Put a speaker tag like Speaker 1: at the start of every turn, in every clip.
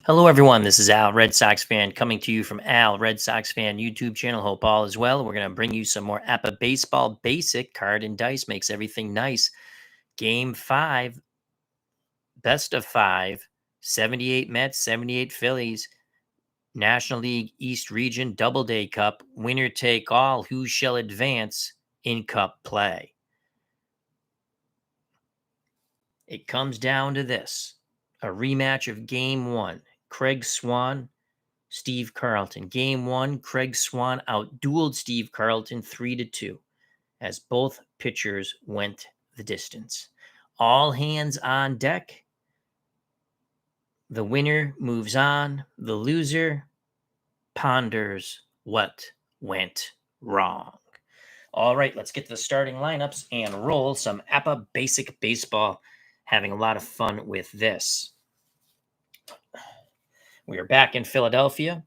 Speaker 1: Hello, everyone. This is Al, Red Sox fan, coming to you from Al, Red Sox fan YouTube channel. Hope all is well. We're going to bring you some more APBA baseball basic card and dice. Makes everything nice. Game 5, best of 5, 78 Mets, 78 Phillies, National League East Region Doubleday Cup, winner take all. Who shall advance in Cup play? It comes down to this: a rematch of Game 1. Craig Swan, Steve Carlton. Game 1, Craig Swan outdueled Steve Carlton 3-2 as both pitchers went the distance. All hands on deck. The winner moves on. The loser ponders what went wrong. All right, let's get to the starting lineups and roll some APBA Basic Baseball. Having a lot of fun with this. We are back in Philadelphia.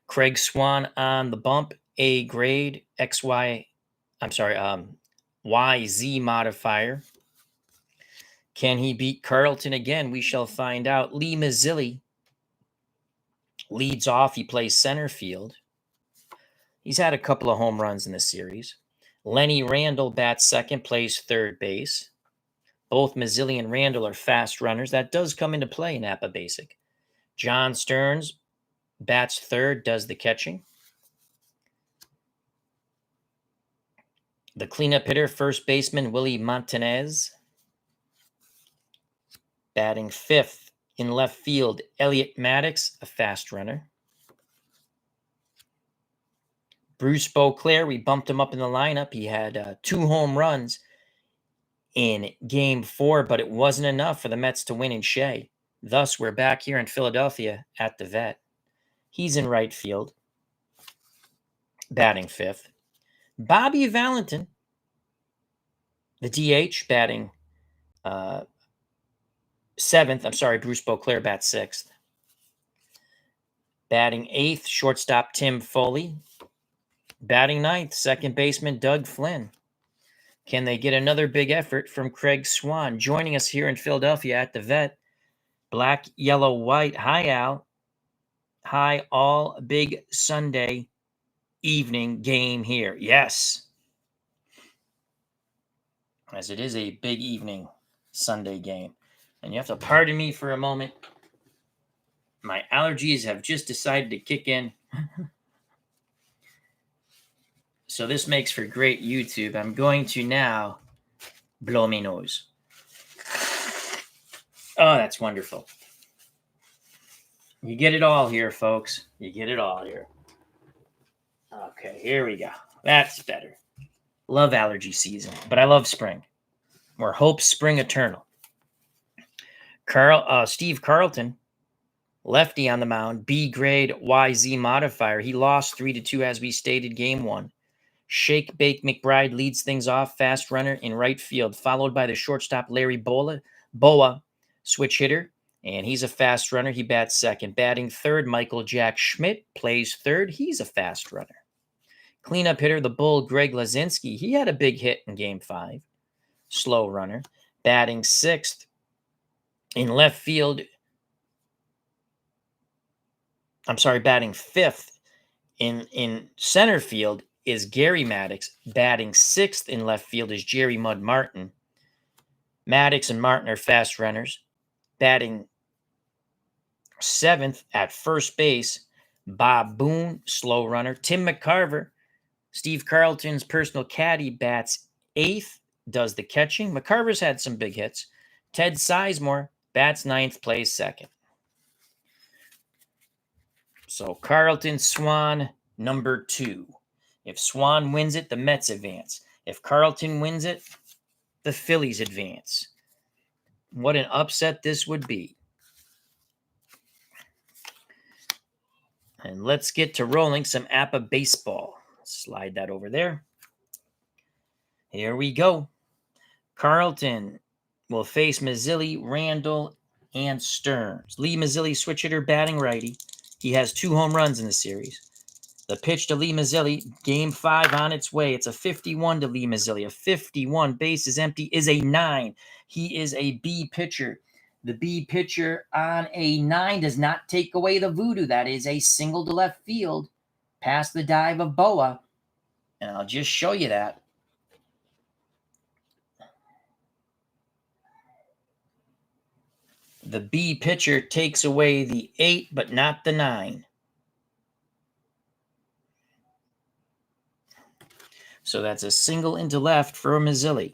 Speaker 1: Craig Swan on the bump, A grade, YZ modifier. Can he beat Carlton again? We shall find out. Lee Mazzilli leads off. He plays center field. He's had a couple of home runs in the series. Lenny Randall bats second, plays third base. Both Mazzilli and Randall are fast runners. That does come into play in APBA Basic. John Stearns bats third, does the catching. The cleanup hitter, first baseman Willie Montanez. Batting fifth in left field, Elliot Maddox, a fast runner. Bruce Beauclair, we bumped him up in the lineup. He had 2 home runs in Game 4, but it wasn't enough for the Mets to win in Shea. Thus, we're back here in Philadelphia at the Vet. He's in right field, batting fifth. Bobby Valentin, the DH, batting seventh. Bruce Beauclair bats sixth. Batting eighth, shortstop Tim Foley. Batting ninth, second baseman Doug Flynn. Can they get another big effort from Craig Swan? Joining us here in Philadelphia at the Vet, black, yellow, white. Hi, Al. Hi, all. Big Sunday evening game here. Yes. As it is a big evening Sunday game. And you have to pardon me for a moment. My allergies have just decided to kick in. So this makes for great YouTube. I'm going to now blow my nose. Oh, that's wonderful. You get it all here, folks. You get it all here. Okay, here we go. That's better. Love allergy season, but I love spring. Or hope spring eternal. Steve Carlton, lefty on the mound, B grade, YZ modifier. He lost 3-2 as we stated, Game 1. Shake Bake McBride leads things off, fast runner in right field, followed by the shortstop Larry Boa, switch hitter, and he's a fast runner. He bats second. Batting third, Michael Jack Schmidt plays third. He's a fast runner. Cleanup hitter, the Bull Greg Lazinski. He had a big hit in Game 5. Slow runner. Batting sixth in left field. Batting fifth in center field is Gary Maddox. Batting sixth in left field is Jerry Mud Martin. Maddox and Martin are fast runners. Batting seventh at first base, Bob Boone, slow runner. Tim McCarver, Steve Carlton's personal caddy, bats eighth, does the catching. McCarver's had some big hits. Ted Sizemore bats ninth, plays second. So Carlton, Swan, number 2. If Swan wins it, the Mets advance. If Carlton wins it, the Phillies advance. What an upset this would be. And let's get to rolling some APBA baseball. Slide that over there. Here we go. Carlton will face Mazzilli, Randall, and Stearns. Lee Mazzilli, switch hitter, batting righty. He has 2 home runs in the series. The pitch to Lee Mazzilli, Game 5 on its way. It's a 51 to Lee Mazzilli. A 51, bases empty, is a 9. He is a B pitcher. The B pitcher on a 9 does not take away the voodoo. That is a single to left field past the dive of Boa. And I'll just show you that. The B pitcher takes away the 8, but not the 9. So that's a single into left for Mazzilli.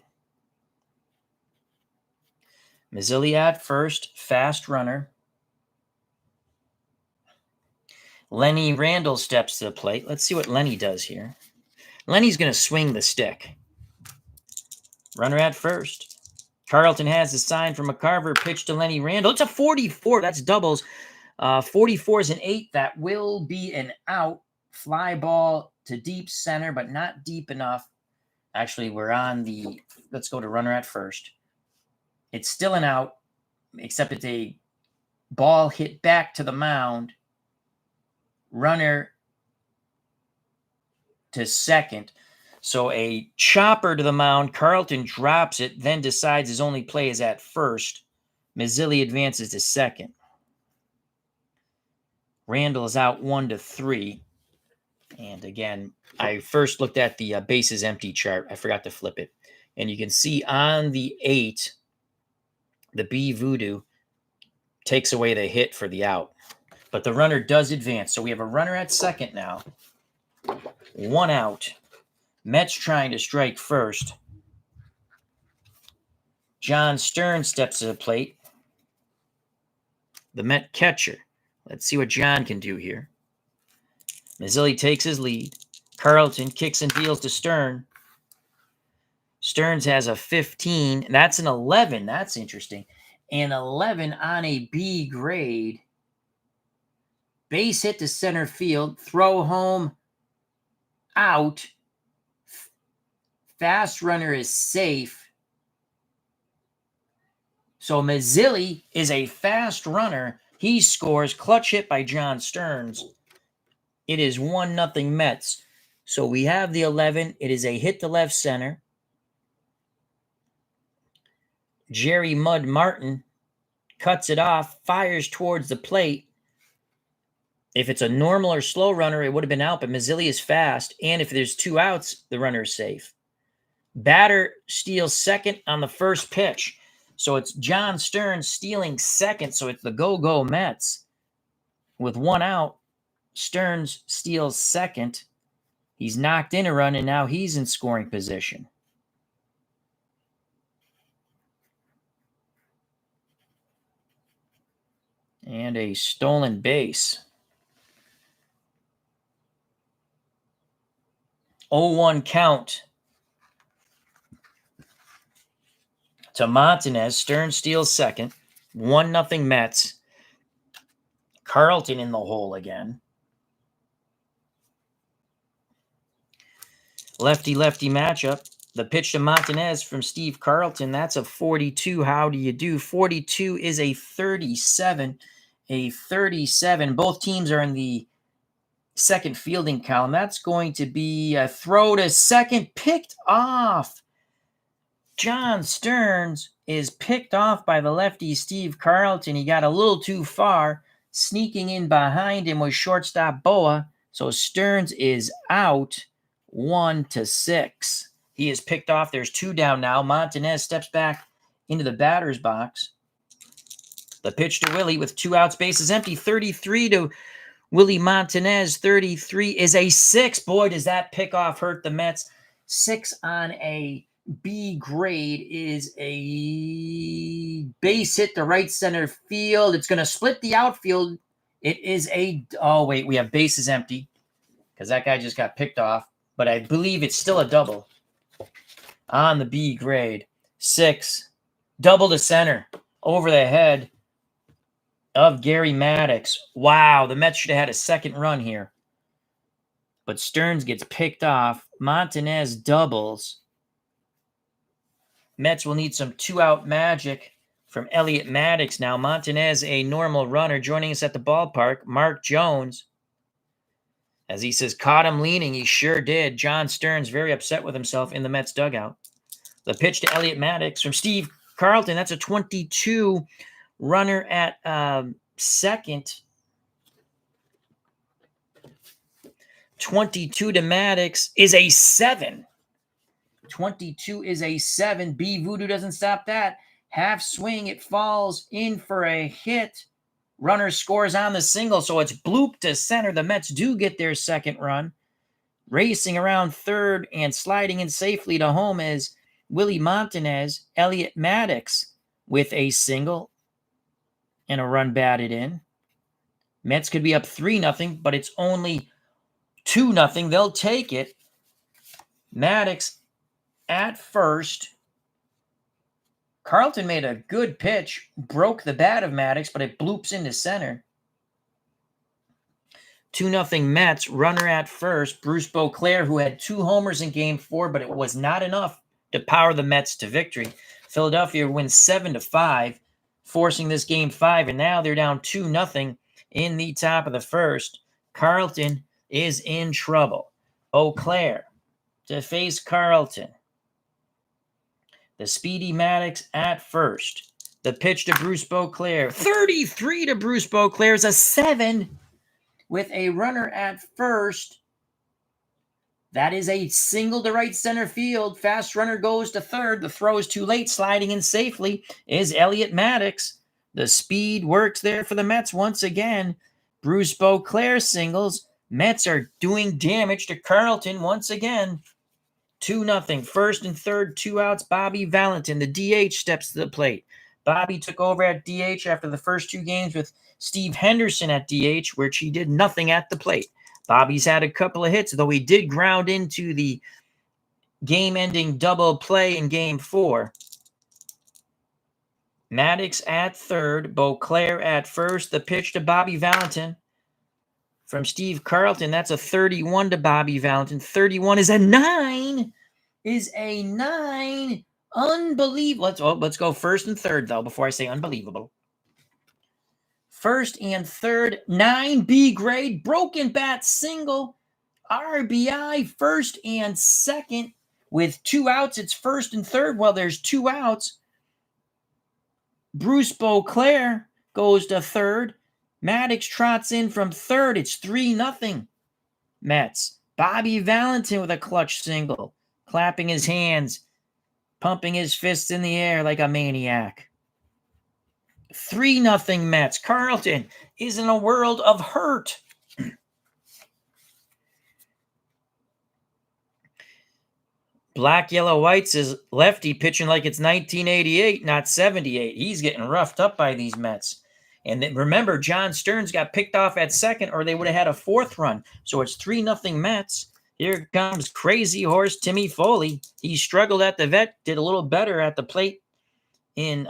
Speaker 1: Mazzilli at first, fast runner. Lenny Randall steps to the plate. Let's see what Lenny does here. Lenny's going to swing the stick. Runner at first. Carlton has the sign from McCarver. Pitch to Lenny Randall. It's a 44. That's doubles. 44 is an 8. That will be an out. Fly ball to deep center, but not deep enough. Actually, we're on the... Let's go to runner at first. It's still an out, except it's a ball hit back to the mound. Runner to second. So a chopper to the mound. Carlton drops it, then decides his only play is at first. Mazzilli advances to second. Randall is out 1-3. And again, I first looked at the bases empty chart. I forgot to flip it. And you can see on the 8, the B voodoo takes away the hit for the out. But the runner does advance. So we have a runner at second now. 1 out. Mets trying to strike first. John Stern steps to the plate. The Met catcher. Let's see what John can do here. Mazzilli takes his lead. Carlton kicks and deals to Stern. Stearns has a 15. That's an 11. That's interesting. An 11 on a B grade. Base hit to center field. Throw home. Out. Fast runner is safe. So Mazzilli is a fast runner. He scores. Clutch hit by John Stearns. It is 1-0 Mets. So we have the 11. It is a hit to left center. Jerry Mud Martin cuts it off, fires towards the plate. If it's a normal or slow runner, it would have been out, but Mazzilli is fast. And if there's 2 outs, the runner is safe. Batter steals second on the first pitch. So it's John Stearns stealing second. So it's the go-go Mets. With 1 out, Stearns steals second. He's knocked in a run, and now he's in scoring position. And a stolen base. 0-1 count to Montanez. Stearns steals second. 1-0 Mets. Carlton in the hole again. Lefty-lefty matchup. The pitch to Montanez from Steve Carlton. That's a 42. How do you do? 42 is a 37. A 37. Both teams are in the second fielding column. That's going to be a throw to second. Picked off. John Stearns is picked off by the lefty Steve Carlton. He got a little too far. Sneaking in behind him was shortstop Boa. So Stearns is out 1-6. He is picked off. There's 2 down now. Montanez steps back into the batter's box. The pitch to Willie with 2 outs, bases empty. 33 to Willie Montanez. 33 is a 6. Boy, does that pickoff hurt the Mets. 6 on a B grade is a base hit to right center field. It's going to split the outfield. It is a... Oh, wait, we have bases empty because that guy just got picked off. But I believe it's still a double on the B grade. 6. Double to center over the head of Gary Maddox. Wow, the Mets should have had a second run here. But Stearns gets picked off. Montanez doubles. Mets will need some 2-out magic from Elliot Maddox now. Montanez, a normal runner, joining us at the ballpark. Mark Jones, as he says, caught him leaning. He sure did. John Stearns very upset with himself in the Mets dugout. The pitch to Elliot Maddox from Steve Carlton. That's a 22. Runner at second. 22 to Maddox is a 7. 22 is a 7. B Voodoo doesn't stop that. Half swing. It falls in for a hit. Runner scores on the single, so it's bloop to center. The Mets do get their second run. Racing around third and sliding in safely to home is Willie Montanez. Elliot Maddox with a single and a run batted in. Mets could be up 3-0, but it's only 2-0. They'll take it. Maddox at first. Carlton made a good pitch, broke the bat of Maddox, but it bloops into center. 2-0 Mets, runner at first. Bruce Beauclair, who had 2 homers in Game 4, but it was not enough to power the Mets to victory. Philadelphia wins 7-5, forcing this Game 5, and now they're down 2-0 in the top of the first. Carlton is in trouble. Beauclair to face Carlton. The speedy Maddox at first. The pitch to Bruce Beauclair. 33 to Bruce Beauclair is a 7 with a runner at first. That is a single to right center field. Fast runner goes to third. The throw is too late. Sliding in safely is Elliot Maddox. The speed works there for the Mets once again. Bruce Beauclair singles. Mets are doing damage to Carlton once again. 2-0. First and third, 2 outs. Bobby Valentin, the DH, steps to the plate. Bobby took over at DH after the first 2 games with Steve Henderson at DH, which he did nothing at the plate. Bobby's had a couple of hits, though he did ground into the game-ending double play in Game 4. Maddox at third, Beauclair at first. The pitch to Bobby Valentin from Steve Carlton. That's a 31 to Bobby Valentin. 31 is a 9. Unbelievable. Let's go first and third, though, before I say unbelievable. First and third, 9B grade, broken bat single, RBI, first and second. With 2 outs, it's first and third. Well, there's 2 outs. Bruce Beauclair goes to third. Maddox trots in from third. It's 3-0 Mets. Bobby Valentin with a clutch single, clapping his hands, pumping his fists in the air like a maniac. 3-0 Mets. Carlton is in a world of hurt. Black, yellow, whites is lefty pitching like it's 1988, not 78. He's getting roughed up by these Mets. And then remember, John Stearns got picked off at second, or they would have had a 4th run. So it's 3-0 Mets. Here comes Crazy Horse Timmy Foley. He struggled at the vet, did a little better at the plate in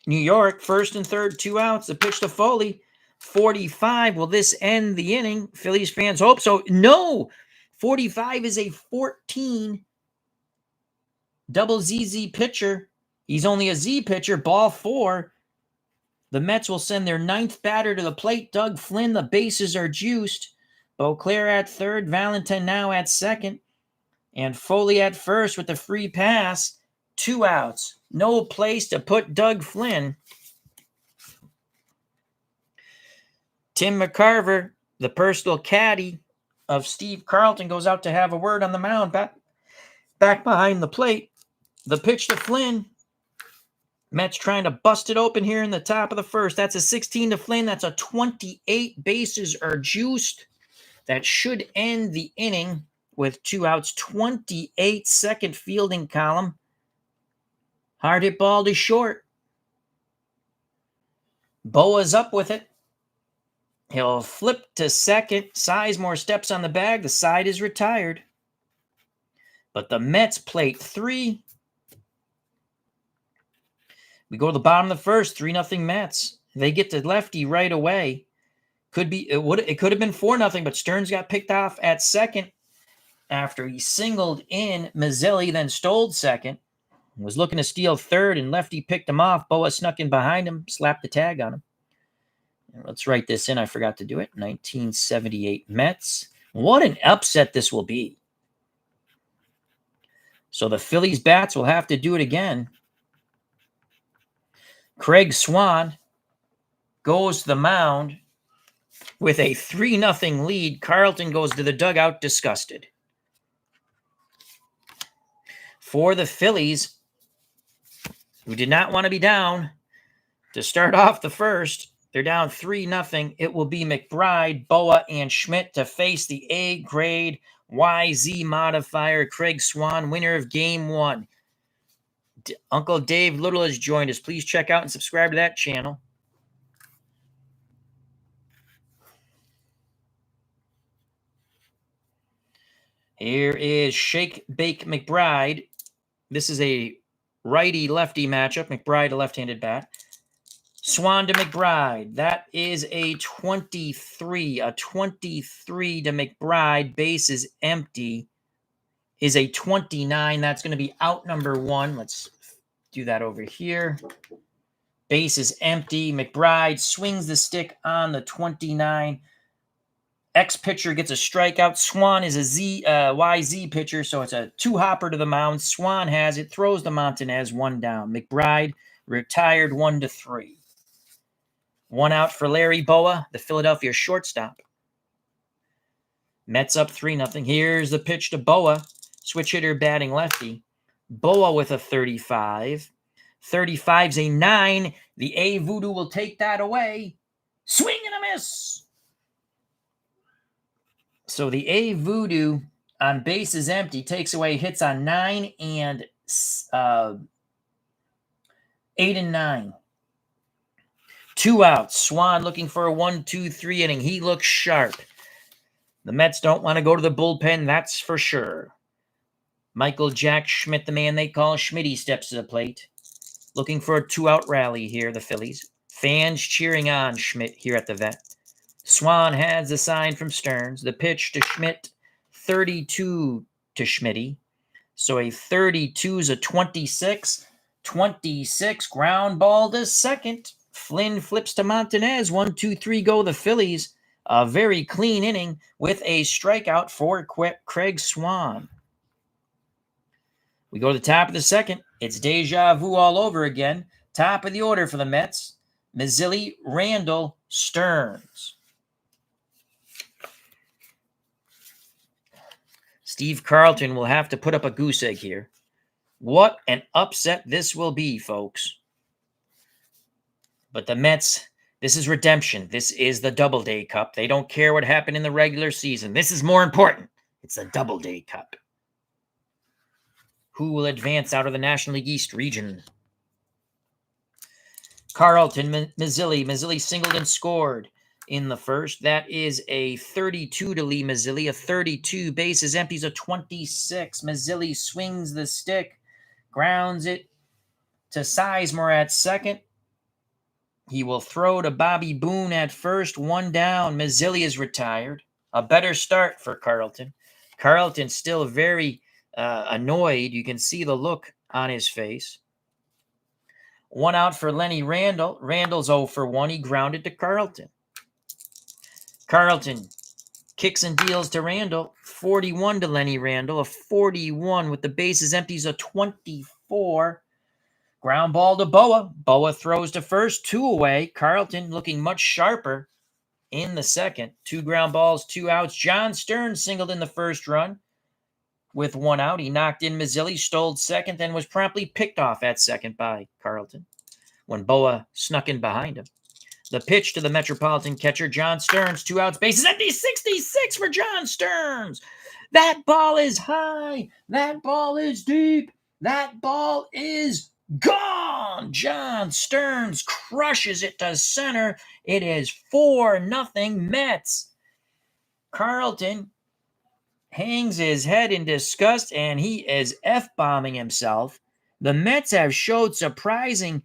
Speaker 1: New York. First and third, 2 outs. The pitch to Foley. 45. Will this end the inning? Phillies fans hope so. No. 45 is a 14. Double ZZ pitcher. He's only a Z pitcher. Ball 4. The Mets will send their 9th batter to the plate. Doug Flynn. The bases are juiced. Beauclair at third. Valentin now at second. And Foley at first with the free pass. 2 outs. No place to put Doug Flynn. Tim McCarver, the personal caddy of Steve Carlton, goes out to have a word on the mound back behind the plate. The pitch to Flynn. Mets trying to bust it open here in the top of the first. That's a 16 to Flynn. That's a 28. Bases are juiced. That should end the inning with 2 outs. 28, second fielding column. Hard hit ball to short. Boa's up with it. He'll flip to second. Sizemore steps on the bag. The side is retired. But the Mets plate 3. We go to the bottom of the first. 3-0 Mets. They get the lefty right away. It could have been 4-0, but Stearns got picked off at second after he singled in Mazzilli, then stole second. Was looking to steal third, and lefty picked him off. Boa snuck in behind him, slapped the tag on him. Let's write this in. I forgot to do it. 1978 Mets. What an upset this will be. So the Phillies bats will have to do it again. Craig Swan goes to the mound with a 3-0 lead. Carlton goes to the dugout disgusted. For the Phillies, who did not want to be down to start off the first, they're down 3-0. It will be McBride, Boa, and Schmidt to face the A-grade YZ modifier Craig Swan, winner of Game 1. Uncle Dave Little has joined us. Please check out and subscribe to that channel. Here is Shake Bake McBride. This is a righty-lefty matchup. McBride, a left-handed bat. Swan to McBride. That is a 23. A 23 to McBride. Base is empty. Is a 29. That's going to be out number 1. Let's do that over here. Base is empty. McBride swings the stick on the 29. X-pitcher gets a strikeout. Swan is a YZ pitcher, so it's a 2-hopper to the mound. Swan has it, throws to Montanez, 1 down. McBride retired 1-3. 1 out for Larry Boa, the Philadelphia shortstop. Mets up 3-0. Here's the pitch to Boa. Switch hitter batting lefty. Boa with a 35. 35's a 9. The A Voodoo will take that away. Swing and a miss. So the A Voodoo on base is empty takes away hits on 9 and 8 and 9. 2 outs. Swan looking for a 1-2-3 inning. He looks sharp. The Mets don't want to go to the bullpen, that's for sure. Michael Jack Schmidt, the man they call Schmitty, steps to the plate. Looking for a 2-out rally here, the Phillies. Fans cheering on Schmidt here at the Vet. Swan has the sign from Stearns. The pitch to Schmidt, 32 to Schmitty. So a 32 is a 26. 26, ground ball to second. Flynn flips to Montanez. 1-2-3 go the Phillies. A very clean inning with a strikeout for Craig Swan. We go to the top of the second. It's deja vu all over again. Top of the order for the Mets. Mazzilli, Randall, Stearns. Steve Carlton will have to put up a goose egg here. What an upset this will be, folks. But the Mets, this is redemption. This is the Doubleday Cup. They don't care what happened in the regular season. This is more important. It's the Doubleday Cup. Who will advance out of the National League East region? Carlton, Mazzilli. Mazzilli singled and scored in the first. That is a 32 to Lee Mazzilli. A 32. Bases empties, a 26. Mazzilli swings the stick. Grounds it to Sizemore at second. He will throw to Bobby Boone at first. 1 down. Mazzilli is retired. A better start for Carlton. Carlton still very annoyed. You can see the look on his face. 1 out for Lenny Randall. Randall's 0 for 1. He grounded to Carlton. Carlton kicks and deals to Randall. 41 to Lenny Randall. A 41 with the bases empties, a 24. Ground ball to Boa. Boa throws to first. 2 away. Carlton looking much sharper in the second. 2 ground balls, 2 outs. John Stearns singled in the first run with 1 out. He knocked in Mazzilli, stole second, and was promptly picked off at second by Carlton when Boa snuck in behind him. The pitch to the Metropolitan catcher, John Stearns. 2 outs, bases empty. 66 for John Stearns. That ball is high. That ball is deep. That ball is gone. John Stearns crushes it to center. It is 4-0 Mets. Carlton hangs his head in disgust, and he is F-bombing himself. The Mets have showed surprisingly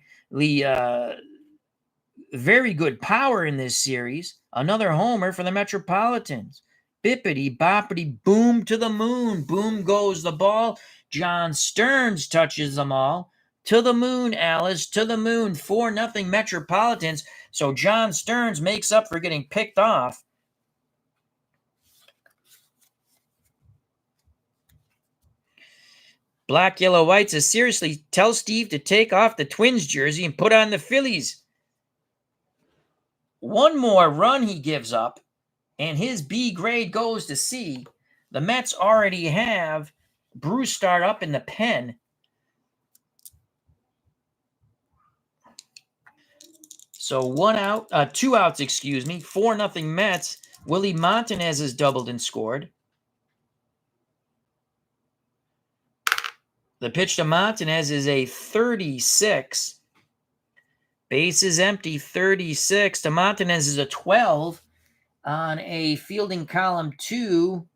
Speaker 1: very good power in this series. Another homer for the Metropolitans. Bippity boppity boom to the moon. Boom goes the ball. John Stearns touches them all. To the moon, Alice, to the moon. 4-0 Metropolitans. So John Stearns makes up for getting picked off. Black, yellow, white says, seriously, tell Steve to take off the Twins jersey and put on the Phillies. One more run he gives up, and his B grade goes to C. The Mets already have Bruce start up in the pen. So 2 outs, 4-0 Mets. Willie Montanez has doubled and scored. The pitch to Montanez is a 36. Base is empty, 36. To Montanez is a 12 on a fielding column 2.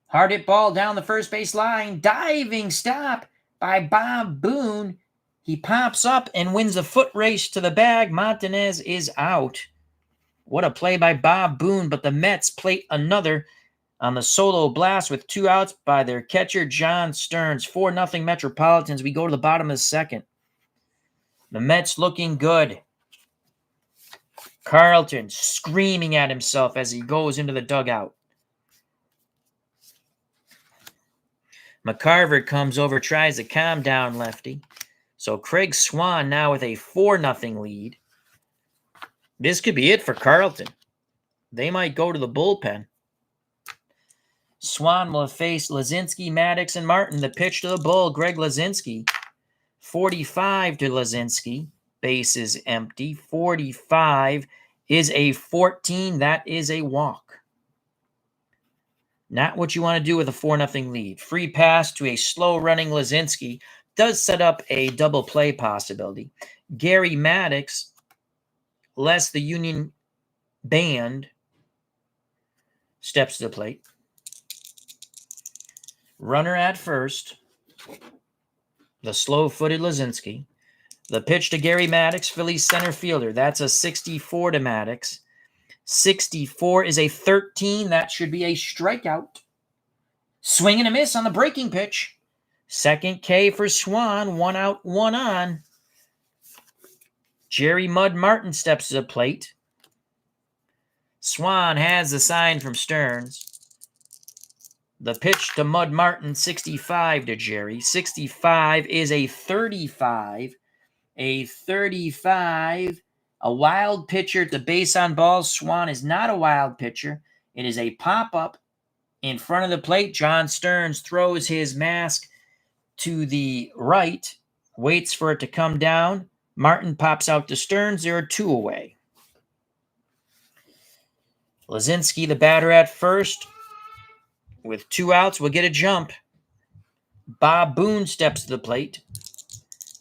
Speaker 1: Hard hit ball down the first base line. Diving stop by Bob Boone. He pops up and wins the foot race to the bag. Montanez is out. What a play by Bob Boone, but the Mets plate another on the solo blast with 2 outs by their catcher, John Stearns. 4-0 Metropolitans. We go to the bottom of the second. The Mets looking good. Carlton screaming at himself as he goes into the dugout. McCarver comes over, tries to calm down lefty. So Craig Swan now with a 4-0 lead. This could be it for Carlton. They might go to the bullpen. Swan will face Lazinski, Maddox, and Martin. The pitch to the bull, Greg Lazinski. 45 to Lazinski. Base is empty. 45 is a 14. That is a walk. Not what you want to do with a 4-0 lead. Free pass to a slow-running Lazinski does set up a double play possibility. Gary Maddox, less the Union Band, steps to the plate. Runner at first. The slow-footed Lazinski. The pitch to Gary Maddox, Phillies center fielder. That's a 64 to Maddox. 64 is a 13. That should be a strikeout. Swing and a miss on the breaking pitch. Second K for Swan. 1 out, 1 on. Jerry Mud Martin steps to the plate. Swan has the sign from Stearns. The pitch to Mud Martin, 65 to Jerry. 65 is a 35. A 35. A wild pitcher at the base on balls. Swan is not a wild pitcher. It is a pop-up in front of the plate. John Stearns throws his mask to the right, waits for it to come down. Martin pops out to Stearns. There are 2 away. Lazinski, the batter at first. With 2 outs, will get a jump. Bob Boone steps to the plate,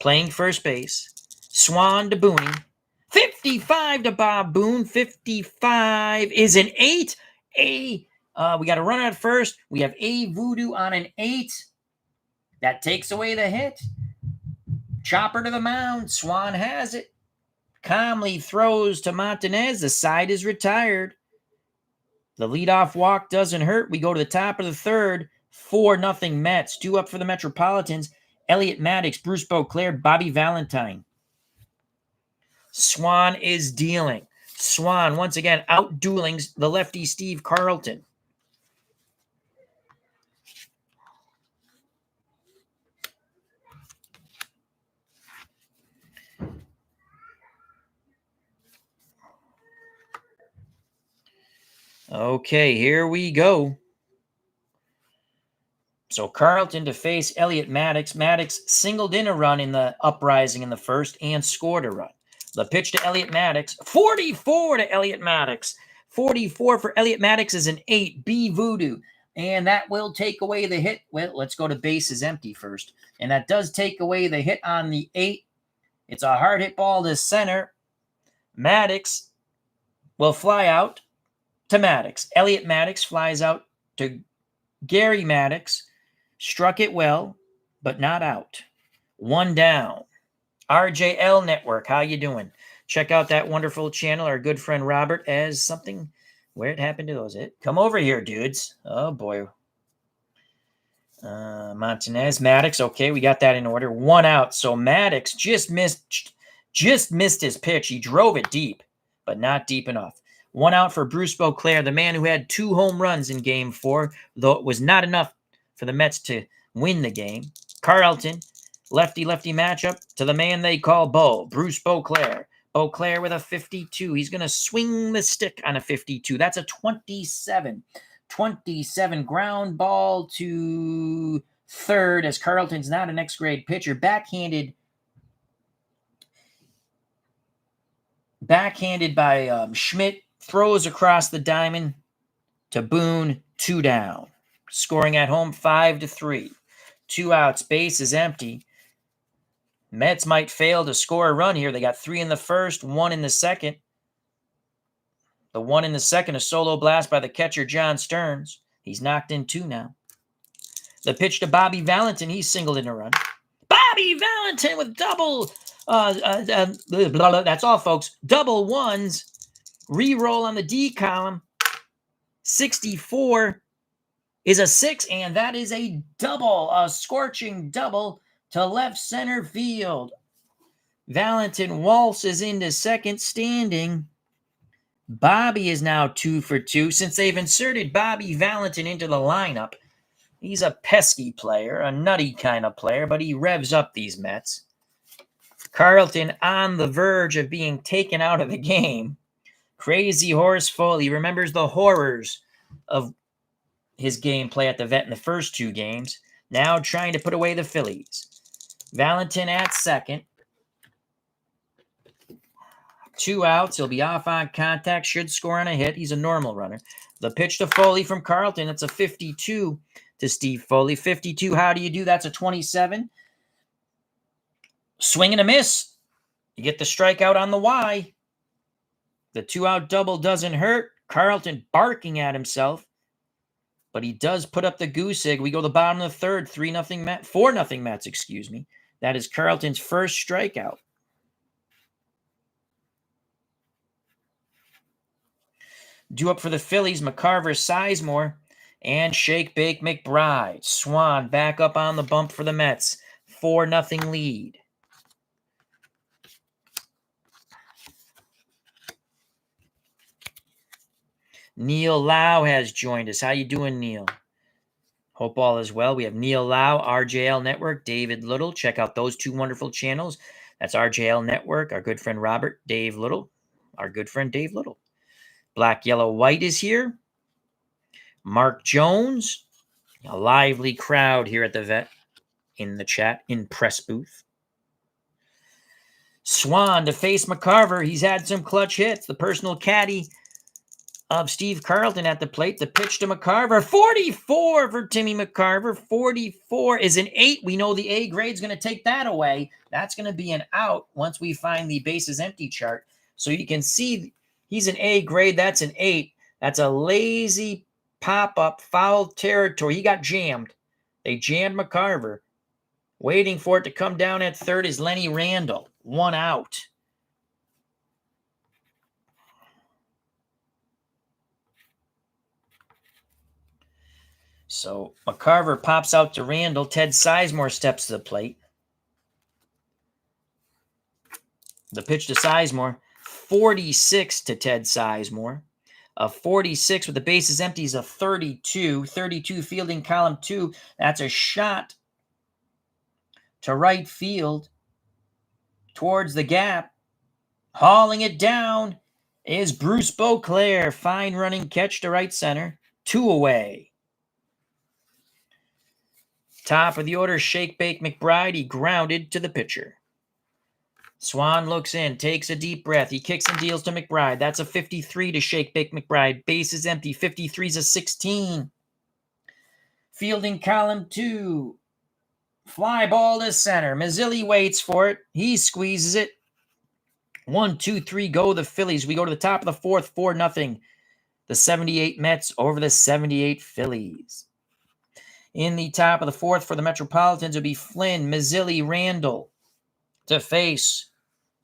Speaker 1: playing first base. Swan to Booney. 55 to Bob Boone. 55 is an 8. We got a runner at first. We have A Voodoo on an 8. That takes away the hit. Chopper to the mound. Swan has it. Calmly throws to Montanez. The side is retired. The leadoff walk doesn't hurt. We go to the top of the third. 4-0 Mets. 2 up for the Metropolitans. Elliot Maddox, Bruce Beauclair, Bobby Valentine. Swan is dealing. Swan, once again, out-dueling the lefty Steve Carlton. Okay, here we go. So Carlton to face Elliot Maddox. Maddox singled in a run in the uprising in the first and scored a run. The pitch to Elliot Maddox. 44 to Elliot Maddox. 44 for Elliot Maddox is an 8. B Voodoo. And that will take away the hit. Well, let's go to bases empty first. And that does take away the hit on the 8. It's a hard hit ball to center. Maddox will fly out to Maddox. Elliot Maddox flies out to Gary Maddox. Struck it well, but not out. 1 down. RJL Network, how you doing? Check out that wonderful channel. Our good friend Robert has something. Where it happened to those? Come over here, dudes. Oh, boy. Montanez, Maddox. Okay, we got that in order. 1 out. So Maddox just missed his pitch. He drove it deep, but not deep enough. 1 out for Bruce Beauclair, the man who had 2 home runs in Game 4, though it was not enough for the Mets to win the game. Carlton, lefty-lefty matchup to the man they call Bo, Bruce Beauclair. Beauclair with a 52. He's going to swing the stick on a 52. That's a 27. 27 ground ball to third as Carlton's not a next grade pitcher. Backhanded by Schmidt. Throws across the diamond to Boone. 2 down. Scoring at home 5-3. 2 outs. Base is empty. Mets might fail to score a run here. They got 3 in the first, 1 in the second. The 1 in the second, a solo blast by the catcher, John Stearns. He's knocked in 2 now. The pitch to Bobby Valentin. He's singled in a run. Bobby Valentin with double. That's all, folks. Double ones. Reroll on the D column. 64 is a 6, and that is a double. A scorching double to left center field. Valentin waltzes into second standing. Bobby is now 2 for 2 since they've inserted Bobby Valentin into the lineup. He's a pesky player, a nutty kind of player, but he revs up these Mets. Carlton on the verge of being taken out of the game. Crazy Horse Foley remembers the horrors of his gameplay at the Vet in the first 2 games. Now trying to put away the Phillies. Valentin at second. 2 outs. He'll be off on contact. Should score on a hit. He's a normal runner. The pitch to Foley from Carlton. It's a 52 to Steve Foley. 52. How do you do? That's a 27. Swing and a miss. You get the strikeout on the Y. The 2-out double doesn't hurt. Carlton barking at himself. But he does put up the goose egg. We go to the bottom of the third. 4-0 Mets, excuse me. That is Carlton's first strikeout. Due up for the Phillies, McCarver, Sizemore, and Shake Bake McBride. Swan back up on the bump for the Mets. 4-0 lead. Neil Lau has joined us. How you doing, Neil? Hope all is well. We have Neil Lau, RJL Network, David Little. Check out those 2 wonderful channels. That's RJL Network, our good friend Robert, Dave Little, our good friend Dave Little. Black, Yellow, White is here. Mark Jones. A lively crowd here at the Vet in the chat, in press booth. Swan to face McCarver. He's had some clutch hits. The personal caddy of Steve Carlton at the plate. The pitch to McCarver. 44 for Timmy McCarver. 44 is an 8. We know the A grade's going to take that away. That's going to be an out once we find the bases empty chart. So you can see he's an A grade. That's an 8. That's a lazy pop-up, foul territory. He got jammed. They jammed McCarver. Waiting for it to come down at third is Lenny Randall. 1 out. So McCarver pops out to Randall. Ted Sizemore steps to the plate. The pitch to Sizemore. 46 to Ted Sizemore. A 46 with the bases empty is a 32. 32 fielding column 2. That's a shot to right field towards the gap. Hauling it down is Bruce Beauclair. Fine running catch to right center. 2 away. Top of the order, Shake Bake McBride. He grounded to the pitcher. Swan looks in, takes a deep breath. He kicks and deals to McBride. That's a 53 to Shake Bake McBride. Base is empty. 53 is a 16. Fielding column 2. Fly ball to center. Mazzilli waits for it. He squeezes it. 1, 2, 3, go the Phillies. We go to the top of the fourth, 4-0. The 78 Mets over the 78 Phillies. In the top of the fourth for the Metropolitans, it would be Flynn, Mazzilli, Randall to face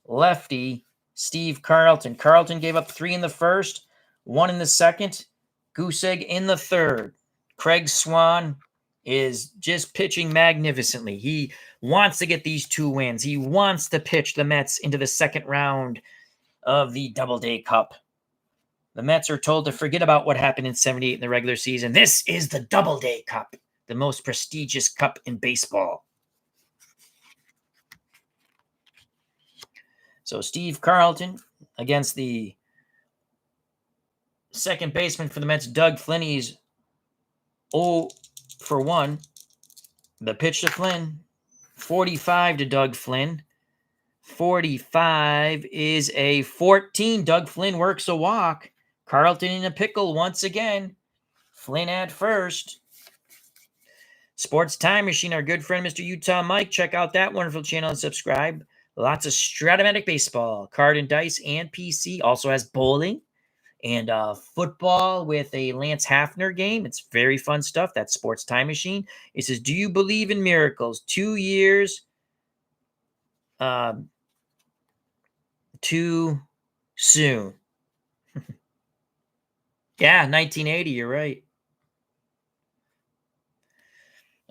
Speaker 1: lefty Steve Carlton. Carlton gave up 3 in the first, 1 in the second, goose egg in the third. Craig Swan is just pitching magnificently. He wants to get these 2 wins. He wants to pitch the Mets into the second round of the Doubleday Cup. The Mets are told to forget about what happened in 78 in the regular season. This is the Doubleday Cup. the most prestigious cup in baseball. So Steve Carlton against the second baseman for the Mets, Doug Flynn. He's 0 for 1. The pitch to Flynn, 45 to Doug Flynn. 45 is a 14. Doug Flynn works a walk. Carlton in a pickle once again. Flynn at first. Sports Time Machine, our good friend Mr. Utah Mike. Check out that wonderful channel and subscribe. Lots of Stratomatic baseball, card and dice, and PC. Also has bowling and football with a Lance Hafner game. It's very fun stuff. That's Sports Time Machine. It says, do you believe in miracles? 2 years too soon. Yeah, 1980, you're right.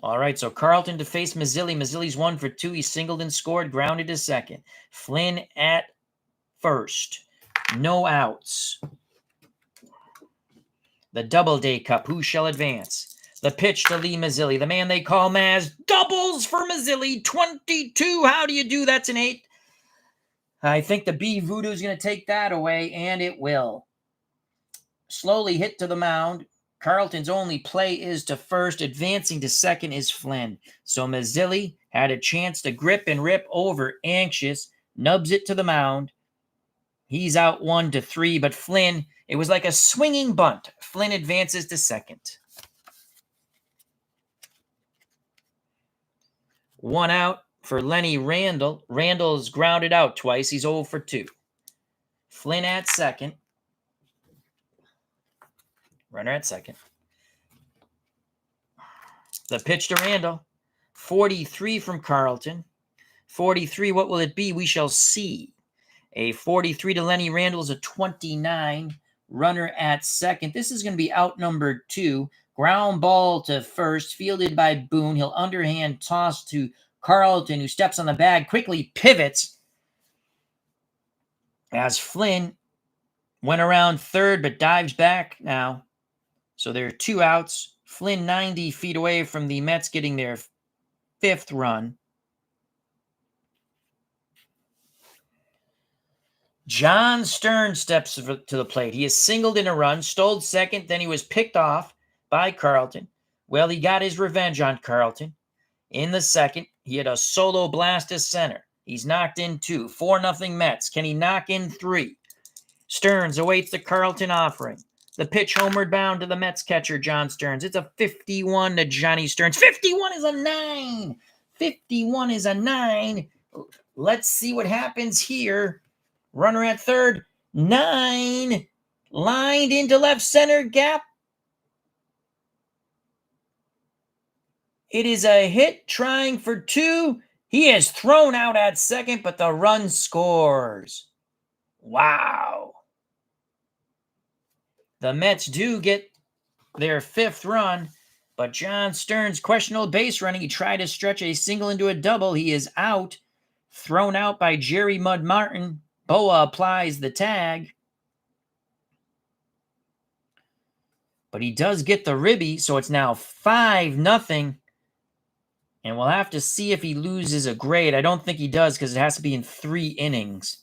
Speaker 1: All right, so Carlton to face Mazzilli. Mazzilli's 1 for 2. He singled and scored, grounded to second. Flynn at first. No outs. The Doubleday Cup. Who shall advance? The pitch to Lee Mazzilli. The man they call Maz. Doubles for Mazzilli. 22. How do you do? That's an 8. I think the B Voodoo is going to take that away, and it will. Slowly hit to the mound. Carlton's only play is to first. Advancing to second is Flynn. So Mazzilli had a chance to grip and rip over Anxious. Nubs it to the mound. He's out 1 to 3, but Flynn, it was like a swinging bunt. Flynn advances to second. 1 out for Lenny Randall. Randall's grounded out twice. He's 0 for 2. Flynn at second. Runner at second. The pitch to Randall. 43 from Carlton. 43, what will it be? We shall see. A 43 to Lenny Randall is a 29. Runner at second. This is going to be outnumbered 2. Ground ball to first, fielded by Boone. He'll underhand toss to Carlton, who steps on the bag, quickly pivots as Flynn went around third, but dives back now. So there are 2 outs. Flynn 90 feet away from the Mets getting their 5th run. John Stern steps to the plate. He is singled in a run, stole second, then he was picked off by Carlton. Well, he got his revenge on Carlton. In the second, he had a solo blast to center. He's knocked in 2. 4-0 Mets. Can he knock in 3? Stearns awaits the Carlton offering. The pitch homered bound to the Mets catcher, John Stearns. It's a 51 to Johnny Stearns. 51 is a 9. 51 is a 9. Let's see what happens here. Runner at third. 9. Lined into left center gap. It is a hit trying for 2. He is thrown out at second, but the run scores. Wow. The Mets do get their 5th run, but John Stearns questionable base running. He tried to stretch a single into a double. He is out. Thrown out by Jerry Mud Martin. Boa applies the tag. But he does get the ribby, so it's now 5-0. And we'll have to see if he loses a grade. I don't think he does because it has to be in 3 innings.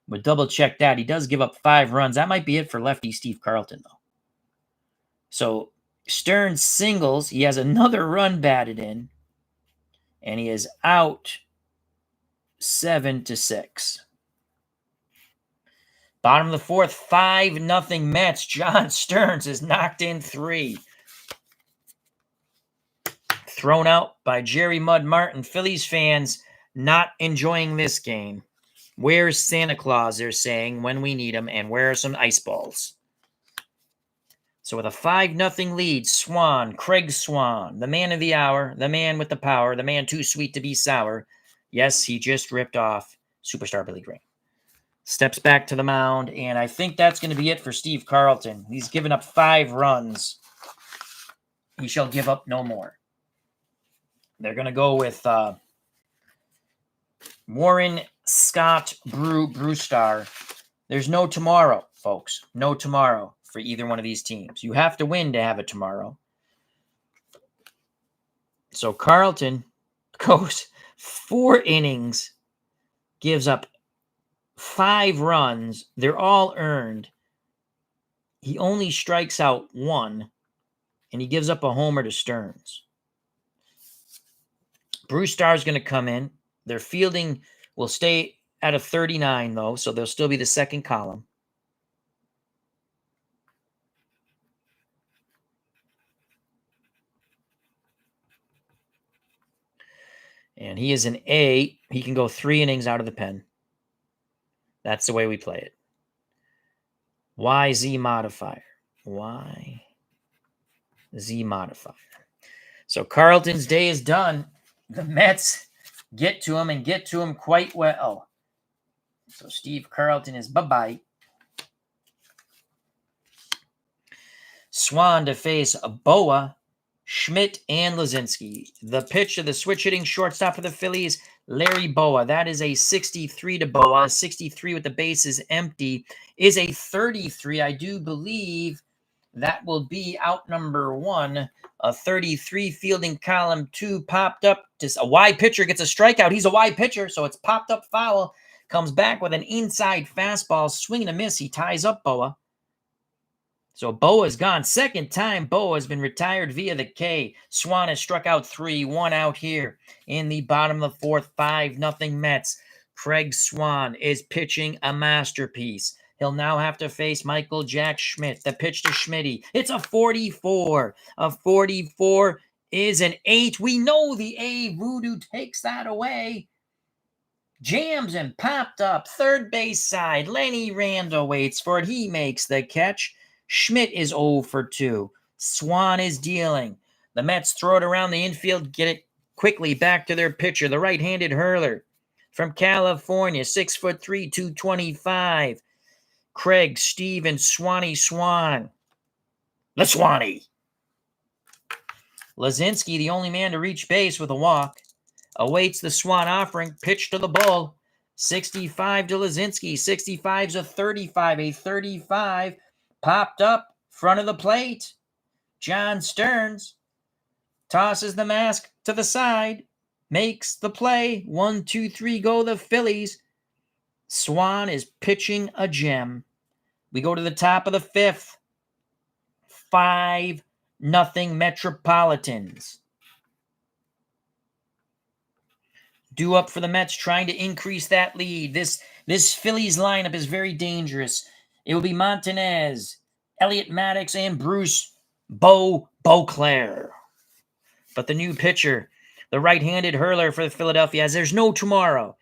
Speaker 1: We'll double check that. He does give up 5 runs. That might be it for lefty Steve Carlton, though. So Stearns singles. He has another run batted in. And he is out 7-6. Bottom of the 4th, 5-0 Mets. John Stearns is knocked in 3. Thrown out by Jerry Mud Martin. Phillies fans not enjoying this game. Where's Santa Claus, they're saying, when we need him, and where are some ice balls? So with a 5-0 lead, Swan, Craig Swan, the man of the hour, the man with the power, the man too sweet to be sour. Yes, he just ripped off superstar Billy Graham. Steps back to the mound, and I think that's going to be it for Steve Carlton. He's given up 5 runs. He shall give up no more. They're going to go with Warren Scott Brewstar. There's no tomorrow, folks. No tomorrow for either one of these teams. You have to win to have a tomorrow. So Carlton goes 4 innings, gives up 5 runs. They're all earned. He only strikes out 1, and he gives up a homer to Stearns. Bruce Starr's going to come in. Their fielding will stay at a 39, though, so they'll still be the second column. And he is an A. He can go 3 innings out of the pen. That's the way we play it. YZ modifier. YZ modifier. So Carlton's day is done. The Mets get to him and get to him quite well. So Steve Carlton is bye-bye. Swan to face Boa, Schmidt, and Lazinski. The pitch of the switch-hitting shortstop for the Phillies, Larry Boa. That is a 63 to Boa. A 63 with the bases empty is a 33. I do believe that will be out number 1. A 33 fielding column 2 popped up. Just a wide pitcher gets a strikeout. He's a wide pitcher, so it's popped up foul. Comes back with an inside fastball. Swing and a miss. He ties up Boa. So Boa's gone. Second time Boa has been retired via the K. Swan has struck out 3. 1 out here in the bottom of the 4th. 5-0 Mets. Craig Swan is pitching a masterpiece. He'll now have to face Michael Jack Schmidt. The pitch to Schmitty. It's a 44. A 44 is an 8. We know the A. Voodoo takes that away. Jams and popped up. Third base side. Lenny Randall waits for it. He makes the catch. Schmidt is 0 for 2. Swan is dealing. The Mets throw it around the infield, get it quickly back to their pitcher, the right-handed hurler from California, 6'3", 225. Craig Steven Swanee Swan. The Swanee. Lazinski, the only man to reach base with a walk, awaits the Swan offering. Pitch to the bull. 65 to Lazinski. 65's a 35. A 35 popped up front of the plate. John Stearns tosses the mask to the side. Makes the play. 1, 2, 3, go the Phillies. Swan is pitching a gem. We go to the top of the 5th. 5-0 Metropolitans. Due up for the Mets, trying to increase that lead. This Phillies lineup is very dangerous. It will be Montanez, Elliot Maddox, and Bruce Beauclair. But the new pitcher, the right-handed hurler for the Philadelphia, as there's no tomorrow.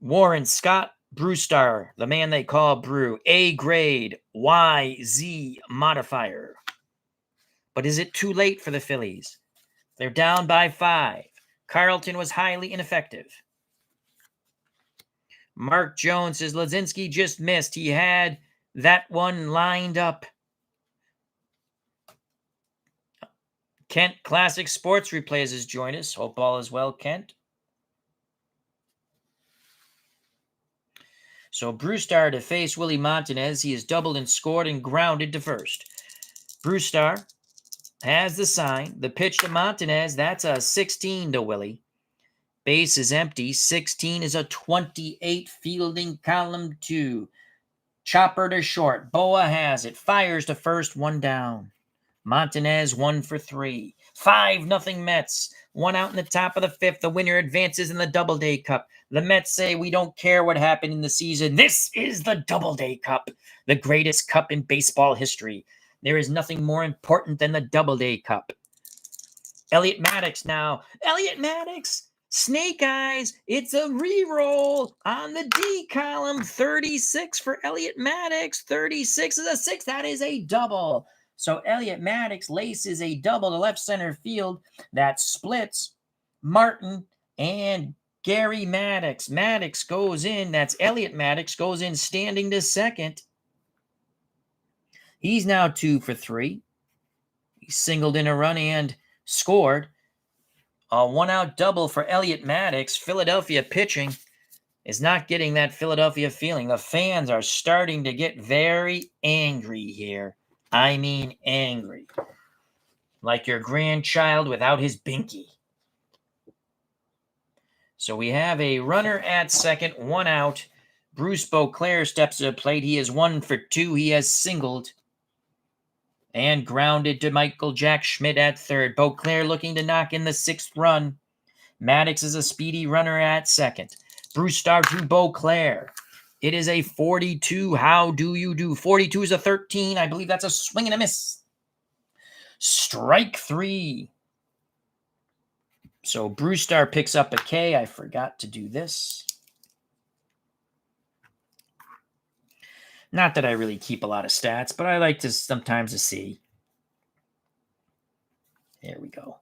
Speaker 1: Warren Scott Brewstar, the man they call Brew, A grade, YZ modifier. But is it too late for the Phillies? They're down by 5. Carlton was highly ineffective. Mark Jones says Lazinski just missed. He had that one lined up. Kent Classic Sports Replays has joined us. Hope all is well, Kent. So Brewstar to face Willie Montanez. He has doubled and scored and grounded to first. Brewstar has the sign. The pitch to Montanez. That's a 16 to Willie. Base is empty. 16 is a 28 fielding column 2. Chopper to short. Boa has it. Fires to first. 1 down. Montanez 1 for 3. 5-0 Mets. 1 out in the top of the 5th. The winner advances in the Doubleday Cup. The Mets say we don't care what happened in the season. This is the Doubleday Cup, the greatest cup in baseball history. There is nothing more important than the Doubleday Cup. Elliot Maddox now. Elliot Maddox. Snake Eyes. It's a re-roll on the D column. 36 for Elliot Maddox. 36 is a 6. That is a double. So Elliot Maddox laces a double to left center field. That splits Martin and Gary Maddox. Maddox goes in. That's Elliot Maddox goes in standing to second. He's now 2 for 3. He singled in a run and scored. A 1-out double for Elliot Maddox. Philadelphia pitching is not getting that Philadelphia feeling. The fans are starting to get very angry here. I mean angry. like your grandchild without his binky. So we have a runner at second, 1 out. Bruce Beauclair steps to the plate. He is 1 for 2. He has singled and grounded to Michael Jack Schmidt at third. Beauclair looking to knock in the 6th run. Maddox is a speedy runner at second. Brewstar to Beauclair. It is a 42. How do you do? 42 is a 13. I believe that's a swing and a miss. Strike 3. So Brewstar picks up a K. I forgot to do this. Not that I really keep a lot of stats, but I like to sometimes to see. There we go.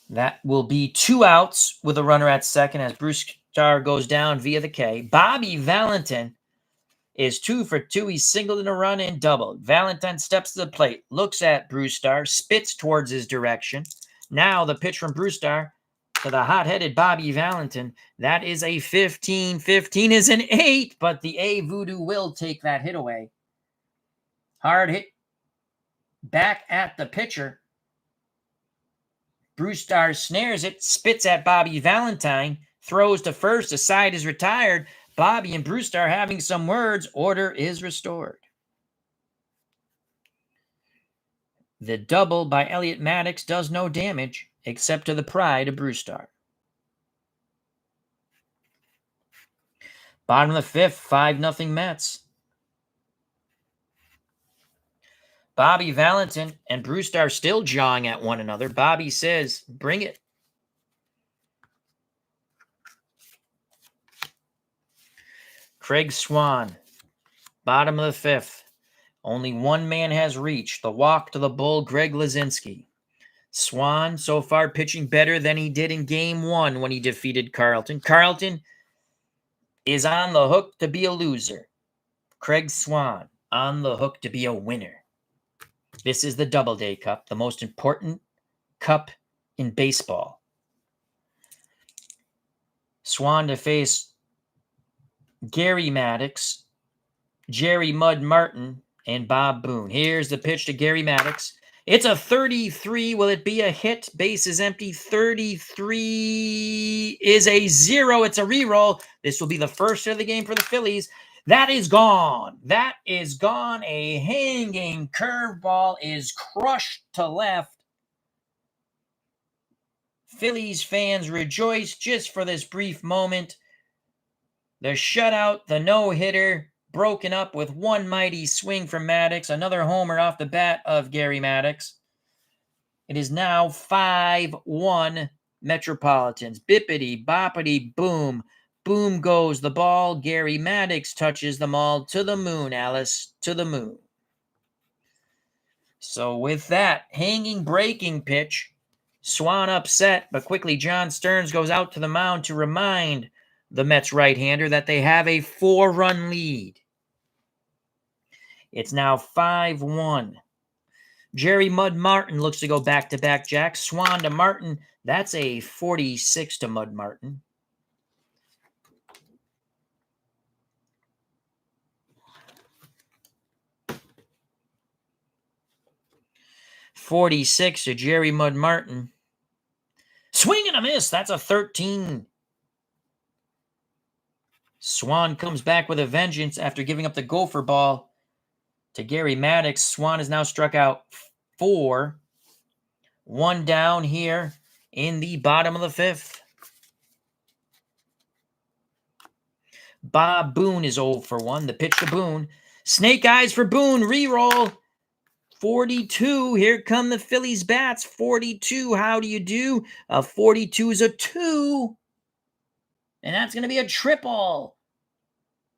Speaker 1: That will be 2 outs with a runner at second as Brewstar goes down via the K. Bobby Valentin is 2 for 2. He's singled in a run and doubled. Valentin steps to the plate, looks at Brewstar, spits towards his direction. Now the pitch from Brewstar to the hot-headed Bobby Valentin. That is a 15. 15 is an 8, but the A Voodoo will take that hit away. Hard hit back at the pitcher. Brewstar snares it, spits at Bobby Valentine, throws to first, the side is retired. Bobby and Brewstar having some words. Order is restored. The double by Elliot Maddox does no damage, except to the pride of Brewstar. Bottom of the 5th, 5-0 Mets. Bobby Valentin and Brewstar still jawing at one another. Bobby says, bring it. Craig Swan, bottom of the 5th. Only one man has reached. The walk to the bull, Greg Lazinski. Swan so far pitching better than he did in Game 1 when he defeated Carlton. Carlton is on the hook to be a loser. Craig Swan on the hook to be a winner. This is the Doubleday Cup, the most important cup in baseball. Swan to face Gary Maddox, Jerry Mud Martin, and Bob Boone. Here's the pitch to Gary Maddox. It's a 33. Will it be a hit? Base is empty. 33 is a 0. It's a reroll. This will be the first of the game for the Phillies. That is gone. That is gone. A hanging curveball is crushed to left. Phillies fans rejoice just for this brief moment. The shutout, the no-hitter, broken up with one mighty swing from Maddox. Another homer off the bat of Gary Maddox. It is now 5-1 Metropolitans. Bippity, boppity, boom. Boom goes the ball. Gary Maddox touches them all to the moon, Alice, to the moon. So with that hanging breaking pitch, Swan upset, but quickly John Stearns goes out to the mound to remind the Mets right-hander that they have a 4-run lead. It's now 5-1. Jerry Mud Martin looks to go back-to-back jacks. Swan to Martin. That's a 46 to Mud Martin. .46 to Jerry Mud Martin. Swing and a miss. That's a 13. Swan comes back with a vengeance after giving up the gopher ball to Gary Maddox. Swan is now struck out 4. 1 down here in the bottom of the 5th. Bob Boone is 0 for 1. The pitch to Boone. Snake eyes for Boone. Reroll. 42. Here come the Phillies bats. 42. How do you do? A 42 is a 2. And that's going to be a triple.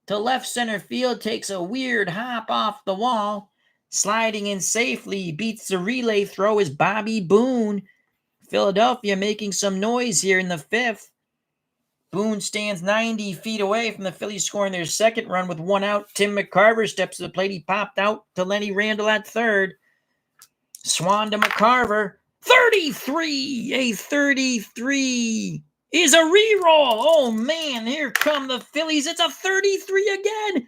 Speaker 1: To left center field, takes a weird hop off the wall. Sliding in safely, beats the relay throw is Bobby Boone. Philadelphia making some noise here in the 5th. Boone stands 90 feet away from the Phillies scoring their second run with 1 out. Tim McCarver steps to the plate. He popped out to Lenny Randall at third. Swan to McCarver. 33! A 33 is a reroll. Oh, man, here come the Phillies. It's a 33 again.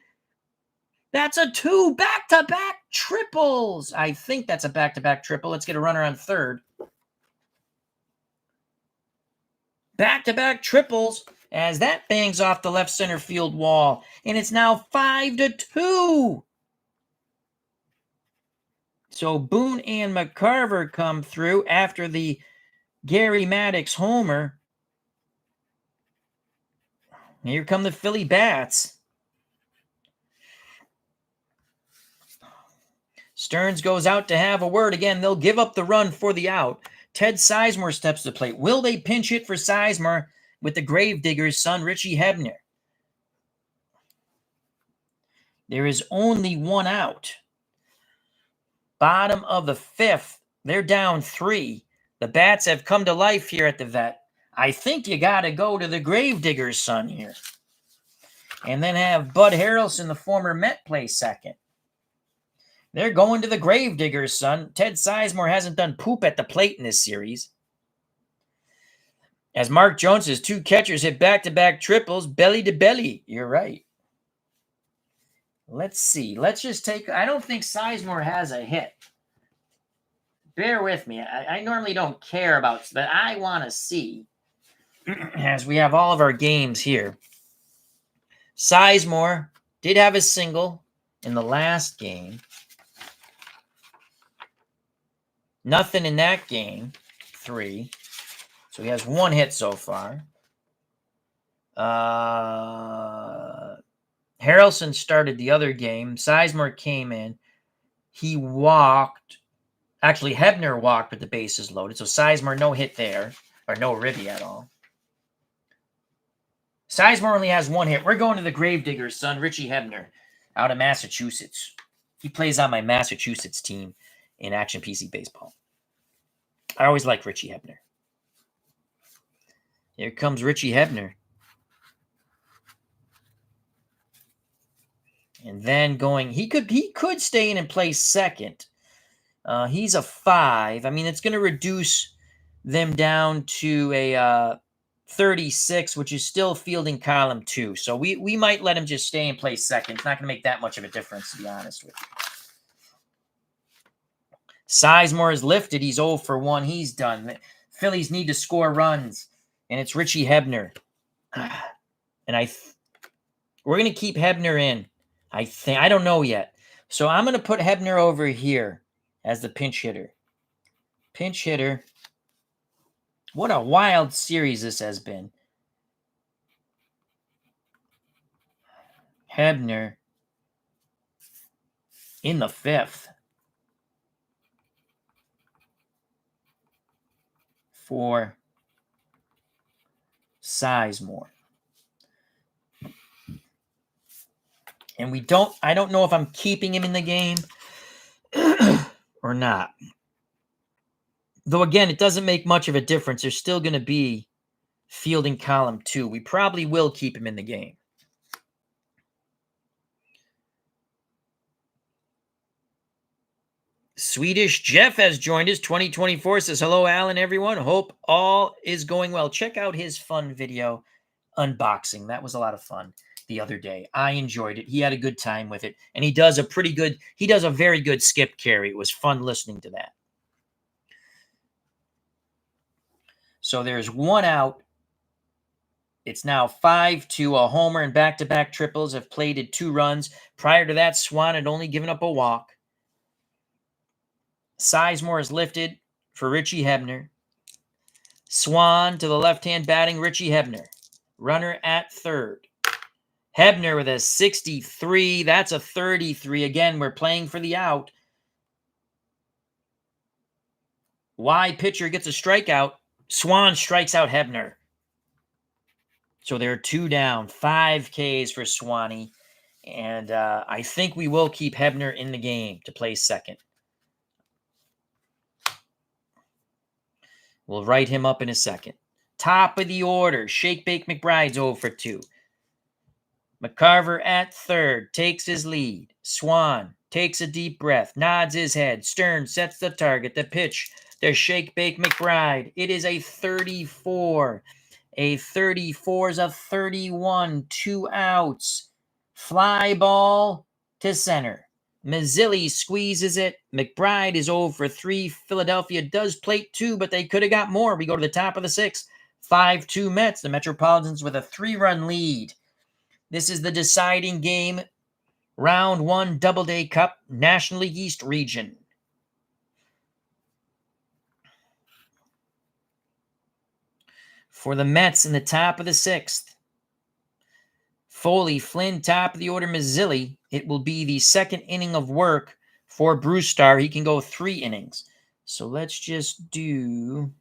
Speaker 1: That's a 2 back-to-back triples. I think that's a back-to-back triple. Let's get a runner on third. Back-to-back triples as that bangs off the left center field wall. And it's now 5-2. So Boone and McCarver come through after the Gary Maddox homer. Here come the Philly bats. Stearns goes out to have a word. Again, they'll give up the run for the out. Ted Sizemore steps to the plate. Will they pinch hit for Sizemore with the Gravedigger's son, Richie Hebner? There is only one out. Bottom of the fifth. They're down 3. The bats have come to life here at the Vet. I think you got to go to the Gravedigger's son here. And then have Bud Harrelson, the former Met, play second. They're going to the Gravedigger's son. Ted Sizemore hasn't done poop at the plate in this series. As Mark Jones's 2 catchers hit back-to-back triples, belly to belly. You're right. Let's see. Let's just take... I don't think Sizemore has a hit. Bear with me. I normally don't care about... But I want to see, as we have all of our games here. Sizemore did have a single in the last game. Nothing in that game. 3. So he has 1 hit so far. Harrelson started the other game. Sizemore came in. He walked. Actually, Hebner walked with the bases loaded. So Sizemore, no hit there. Or no ribby at all. Sizemore only has 1 hit. We're going to the Gravedigger's son, Richie Hebner, out of Massachusetts. He plays on my Massachusetts team in Action PC Baseball. I always like Richie Hebner. Here comes Richie Hebner. And then going, he could stay in and play second. He's a 5. I mean, it's going to reduce them down to a 36, which is still fielding column 2. So we might let him just stay and play second. It's not going to make that much of a difference, to be honest with you. Sizemore is lifted. He's 0 for 1. He's done. Phillies need to score runs, and it's Richie Hebner. And we're going to keep Hebner in. I don't know yet. So I'm going to put Hebner over here as the pinch hitter. Pinch hitter. What a wild series this has been. Hebner in the 5th. For Sizemore. And I don't know if I'm keeping him in the game or not. Though, again, it doesn't make much of a difference. There's still going to be fielding column 2. We probably will keep him in the game. Swedish Jeff has joined us. 2024 says, hello, Alan, everyone. Hope all is going well. Check out his fun video unboxing. That was a lot of fun the other day. I enjoyed it. He had a good time with it. And he does a very good skip carry. It was fun listening to that. So there's 1 out. It's now 5-2. A homer and back-to-back triples have plated 2 runs. Prior to that, Swan had only given up a walk. Sizemore is lifted for Richie Hebner. Swan to the left-hand batting, Richie Hebner. Runner at third. Hebner with a 63. That's a 33. Again, we're playing for the out. Y pitcher gets a strikeout. Swan strikes out Hebner. So there are 2 down. 5 Ks for Swanee. And I think we will keep Hebner in the game to play second. We'll write him up in a second. Top of the order. Shake Bake McBride's 0 for 2. McCarver at third. Takes his lead. Swan takes a deep breath. Nods his head. Stearns sets the target. The pitch. There's Shake Bake McBride. It is a 34. A 34 is a 31. 2 outs. Fly ball. to center. Mazzilli squeezes it. McBride is 0 for 3. Philadelphia does plate 2, but they could have got more. We go to the top of the 6th. 5-2 Mets. The Metropolitans with a 3-run lead. This is the deciding game. Round 1, Doubleday Cup, National League East region. For the Mets in the top of the 6th, Foley, Flynn, top of the order, Mazzilli. It will be the second inning of work for Brewstar. He can go 3 innings. So let's just do...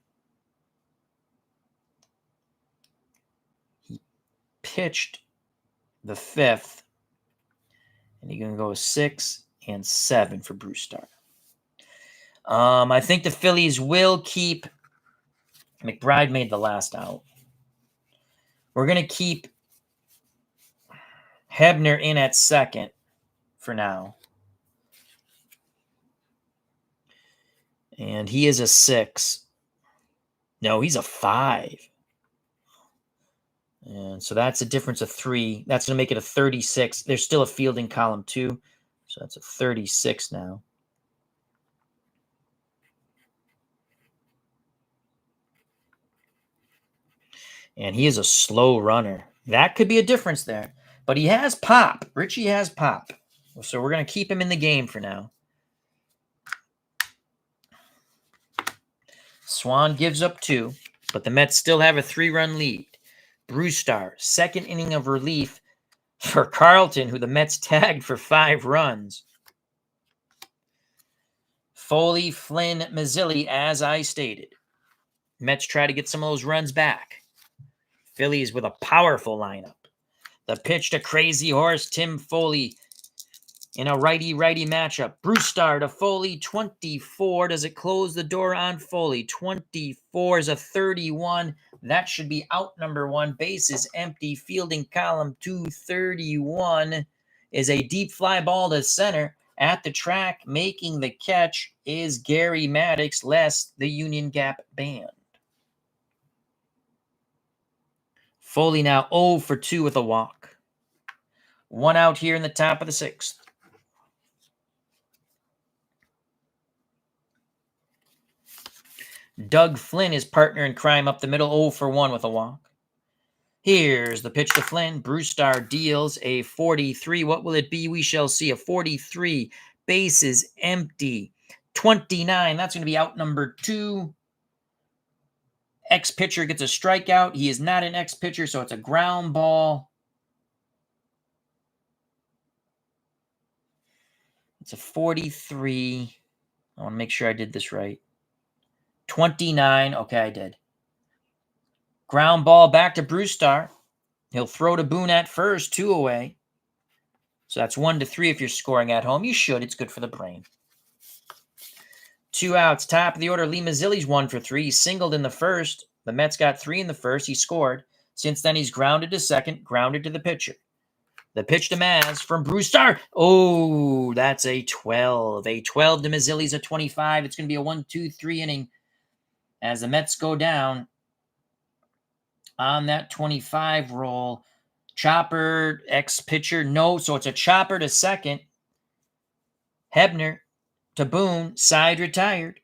Speaker 1: He pitched the 5th. And he can go 6 and 7 for Brewstar. I think the Phillies will keep... McBride made the last out. We're going to keep Hebner in at second for now. And he is a 6. No, he's a 5. And so that's a difference of 3. That's going to make it a 36. There's still a field in column 2. So that's a 36 now. And he is a slow runner. That could be a difference there. But he has pop. Richie has pop. So we're going to keep him in the game for now. Swan gives up 2. But the Mets still have a 3-run lead. Brewstar, second inning of relief for Carlton, who the Mets tagged for 5 runs. Foley, Flynn, Mazzilli, as I stated. Mets try to get some of those runs back. Phillies with a powerful lineup. The pitch to Crazy Horse, Tim Foley in a righty-righty matchup. Brewstar to Foley, 24. Does it close the door on Foley? 24 is a 31. That should be out number 1. Bases empty. Fielding column 2, 31 is a deep fly ball to center. At the track, making the catch is Gary Maddox, less the Union Gap Band. Foley now 0 for 2 with a walk. 1 out here in the top of the 6th. Doug Flynn, his partner in crime, up the middle, 0 for 1 with a walk. Here's the pitch to Flynn. Brewstar deals a 43. What will it be? We shall see. A 43. Bases empty. 29. That's going to be out number 2. Ex-pitcher gets a strikeout. He is not an ex-pitcher, so it's a ground ball. It's a 43. I want to make sure I did this right. 29. Okay, I did. Ground ball back to Brewstar. He'll throw to Boone at first, 2 away. So that's 1-3 if you're scoring at home. You should. It's good for the brain. 2 outs. Top of the order, Lee Mazzilli's 1 for 3. He singled in the first. The Mets got 3 in the first. He scored. Since then, he's grounded to second, grounded to the pitcher. The pitch to Maz from Brewstar. Oh, that's a 12. A 12 to Mazzilli's a 25. It's going to be a 1-2-3 inning as the Mets go down on that 25 roll. Chopper, ex-pitcher, no. So it's a chopper to second. Hebner to Boone, side retired.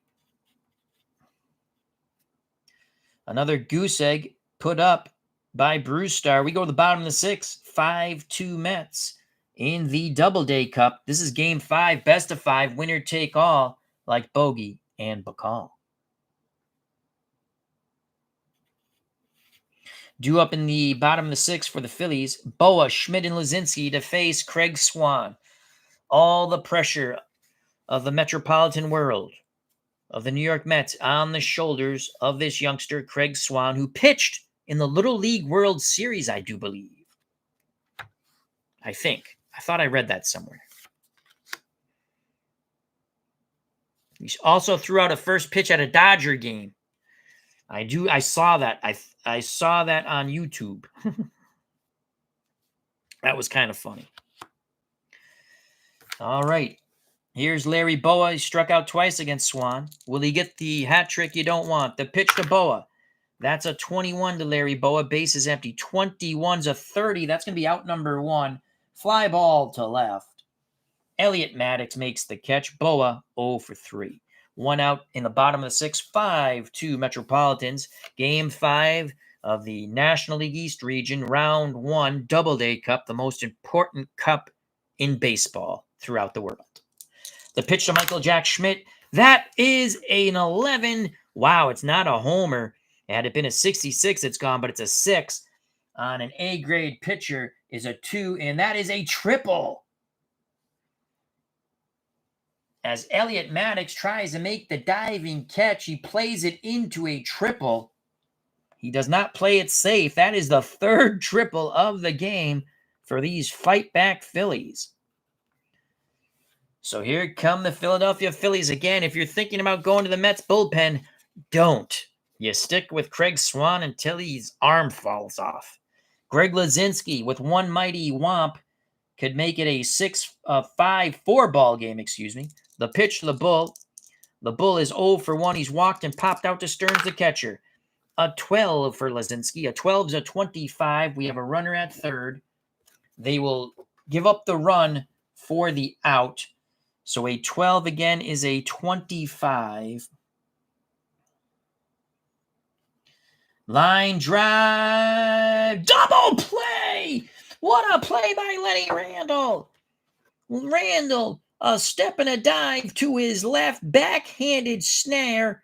Speaker 1: Another goose egg put up by Brewstar. We go to the bottom of the 6th. 5-2 Mets in the Doubleday Cup. This is game 5, best of 5, winner take all, like Bogey and Bacall. Due up in the bottom of the 6th for the Phillies, Boa, Schmidt, and Lazinski to face Craig Swan. All the pressure of the metropolitan world of the New York Mets on the shoulders of this youngster, Craig Swan, who pitched in the Little League World Series, I do believe. I think. I thought I read that somewhere. He also threw out a first pitch at a Dodger game. I saw that. I saw that on YouTube. That was kind of funny. All right. Here's Larry Boa. He struck out twice against Swan. Will he get the hat trick you don't want? The pitch to Boa. That's a 21 to Larry Boa. Base is empty. 21's a 30. That's going to be out number 1. Fly ball to left. Elliot Maddox makes the catch. Boa 0 for 3. 1 out in the bottom of the 6th. 5-2 Metropolitans. Game 5 of the National League East region. Round 1 Doubleday Cup, the most important cup in baseball throughout the world. The pitch to Michael Jack Schmidt. That is an 11. Wow, it's not a homer. Had it been a 66, it's gone, but it's a 6. On an A-grade pitcher is a 2, and that is a triple. As Elliot Maddox tries to make the diving catch, he plays it into a triple. He does not play it safe. That is the 3rd triple of the game for these fight-back Phillies. So here come the Philadelphia Phillies again. If you're thinking about going to the Mets bullpen, don't. You stick with Craig Swan until his arm falls off. Greg Lazinski with one mighty whomp could make it a 5-4 ball game, The pitch to the Bull. The Bull is 0 for 1. He's walked and popped out to Stearns, the catcher. A 12 for Lazinski. A 12 is a 25. We have a runner at third. They will give up the run for the out. So a 12 again is a 25. Line drive. Double play. What a play by Lenny Randle. Randle, a step and a dive to his left, backhanded snare.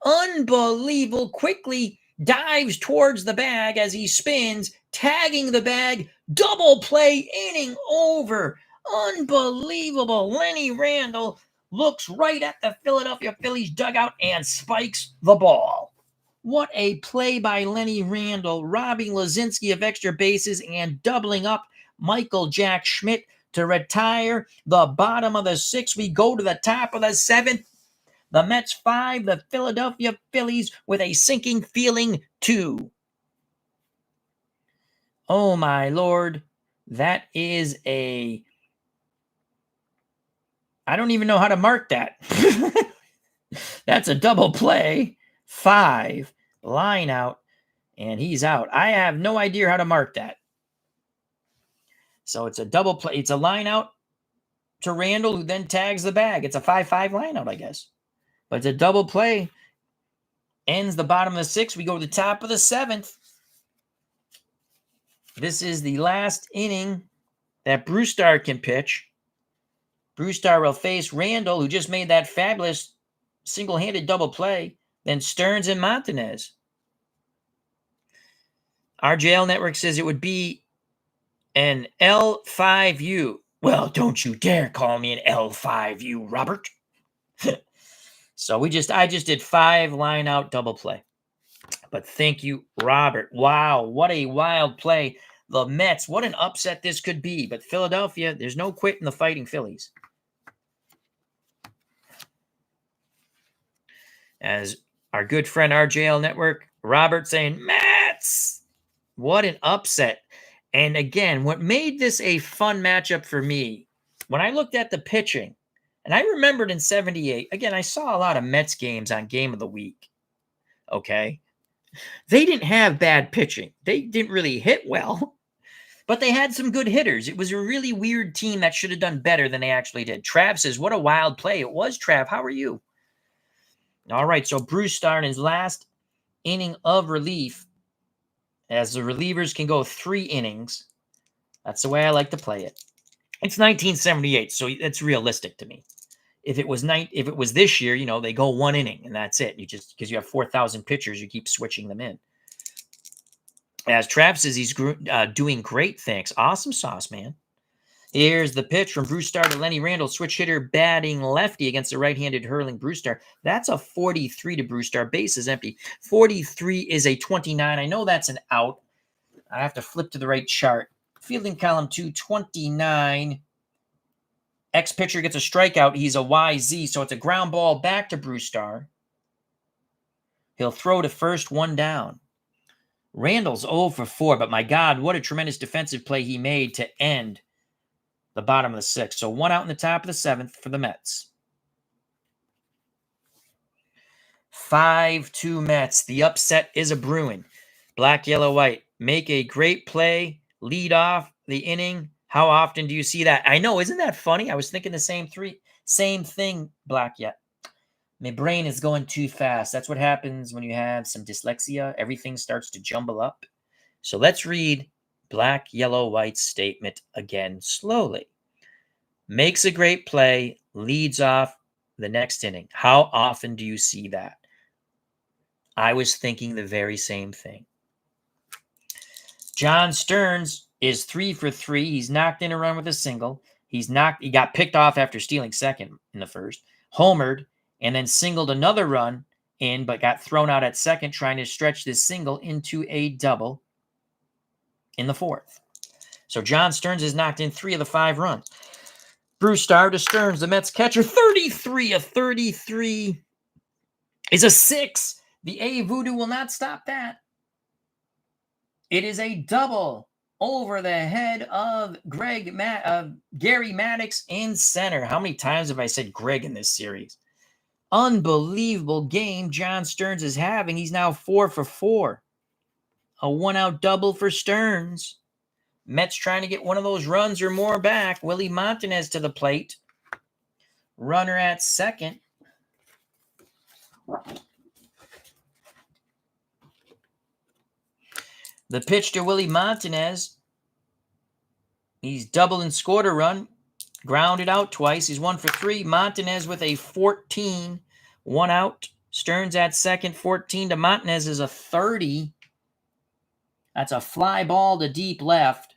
Speaker 1: Unbelievable. Quickly dives towards the bag as he spins, tagging the bag. Double play, inning over. Unbelievable. Lenny Randle looks right at the Philadelphia Phillies dugout and spikes the ball. What a play by Lenny Randle, robbing Lazinski of extra bases and doubling up Michael Jack Schmidt to retire the bottom of the 6th. We go to the top of the 7th. The Mets 5, the Philadelphia Phillies with a sinking feeling 2. Oh my Lord, that is a... I don't even know how to mark that. That's a double play. 5, line out, and he's out. I have no idea how to mark that. So it's a double play. It's a line out to Randle, who then tags the bag. It's a 5-5 line out, I guess. But it's a double play. Ends the bottom of the 6th. We go to the top of the 7th. This is the last inning that Brewstar can pitch. Brewstar will face Randle, who just made that fabulous single-handed double play. Then Stearns and Montanez. RJL Network says it would be an L5U. Well, don't you dare call me an L5U, Robert. So I just did 5 line out double play. But thank you, Robert. Wow, what a wild play. The Mets, what an upset this could be. But Philadelphia, there's no quit in the Fighting Phillies. As our good friend RJL Network, Robert saying, Mets! What an upset. And again, what made this a fun matchup for me, when I looked at the pitching, and I remembered in 78, again, I saw a lot of Mets games on Game of the Week. Okay? They didn't have bad pitching. They didn't really hit well, but they had some good hitters. It was a really weird team that should have done better than they actually did. Trav says, what a wild play. It was, Trav. How are you? All right, so Brewstar in his last inning of relief, as the relievers can go 3 innings. That's the way I like to play it. It's 1978, so it's realistic to me. If it was this year, they go 1 inning and that's it. You just, because you have 4,000 pitchers, you keep switching them in. As Trav says, he's doing great. Thanks. Awesome sauce, man. Here's the pitch from Brewstar to Lenny Randle. Switch hitter batting lefty against the right-handed hurling Brewstar. That's a 43 to Brewstar. Base is empty. 43 is a 29. I know that's an out. I have to flip to the right chart. Fielding column 2, 29. Ex-pitcher gets a strikeout. He's a YZ, so it's a ground ball back to Brewstar. He'll throw to first, 1 down. Randall's 0 for 4, but my God, what a tremendous defensive play he made to end the bottom of the 6th. So 1 out in the top of the 7th for the Mets. 5-2 Mets. The upset is a brewing. Black, yellow, white. Make a great play. Lead off the inning. How often do you see that? I know, isn't that funny? I was thinking the same thing, Black. Yet my brain is going too fast. That's what happens when you have some dyslexia. Everything starts to jumble up. So let's read Black, Yellow, White's statement again slowly. Makes a great play, leads off the next inning. How often do you see that? I was thinking the very same thing. John Stearns is 3 for 3. He's knocked in a run with a single. He got picked off after stealing second in the first, homered, and then singled another run in, but got thrown out at second, trying to stretch this single into a double in the fourth. So John Stearns has knocked in 3 of the 5 runs. Bruce Starr to Stearns, the Mets catcher, 33 of 33 is a 6. The A voodoo will not stop that. It is a double over the head of Gary Maddox in center. How many times have I said Greg in this series? Unbelievable game John Stearns is having. He's now 4 for 4. A 1-out double for Stearns. Mets trying to get one of those runs or more back. Willie Montanez to the plate. Runner at second. The pitch to Willie Montanez. He's doubled and scored a run. Grounded out twice. He's 1 for 3. Montanez with a 14. 1 out. Stearns at second. 14 to Montanez is a 30. That's a fly ball to deep left.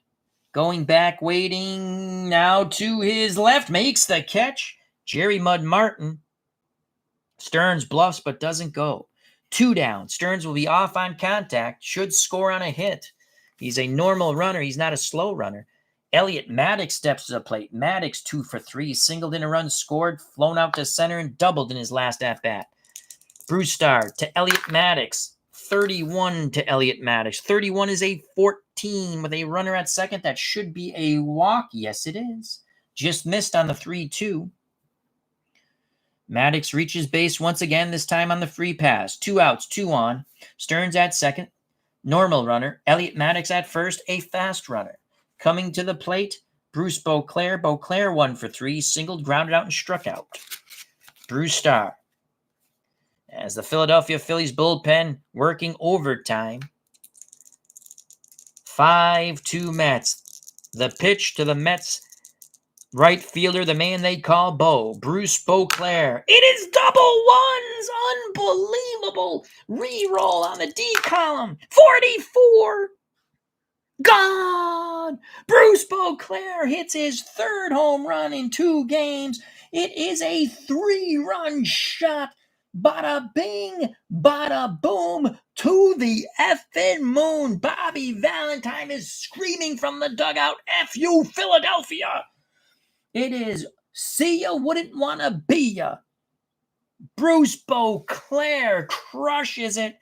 Speaker 1: Going back, waiting now to his left. Makes the catch. Jerry Mud Martin. Stearns bluffs but doesn't go. 2 down. Stearns will be off on contact. Should score on a hit. He's a normal runner. He's not a slow runner. Elliot Maddox steps to the plate. Maddox 2 for 3. Singled in a run, scored, flown out to center, and doubled in his last at-bat. Bruce Starr to Elliot Maddox. 31 to Elliot Maddox. 31 is a 14 with a runner at second. That should be a walk. Yes, it is. Just missed on the 3-2. Maddox reaches base once again, this time on the free pass. 2 outs, 2 on. Stearns at second. Normal runner. Elliot Maddox at first, a fast runner. Coming to the plate, Bruce Beauclair. Beauclair 1 for 3. Singled, grounded out, and struck out. Bruce Starr. As the Philadelphia Phillies bullpen working overtime. 5-2 Mets. The pitch to the Mets right fielder, the man they call Bo, Bruce Beauclair. It is double ones! Unbelievable! Reroll on the D column. 44! Gone! Bruce Beauclair hits his 3rd home run in 2 games. It is a 3-run shot. Bada bing, bada boom, to the effing moon. Bobby Valentine is screaming from the dugout, F you, Philadelphia. It is see ya, wouldn't want to be ya. Bruce Beauclair crushes it.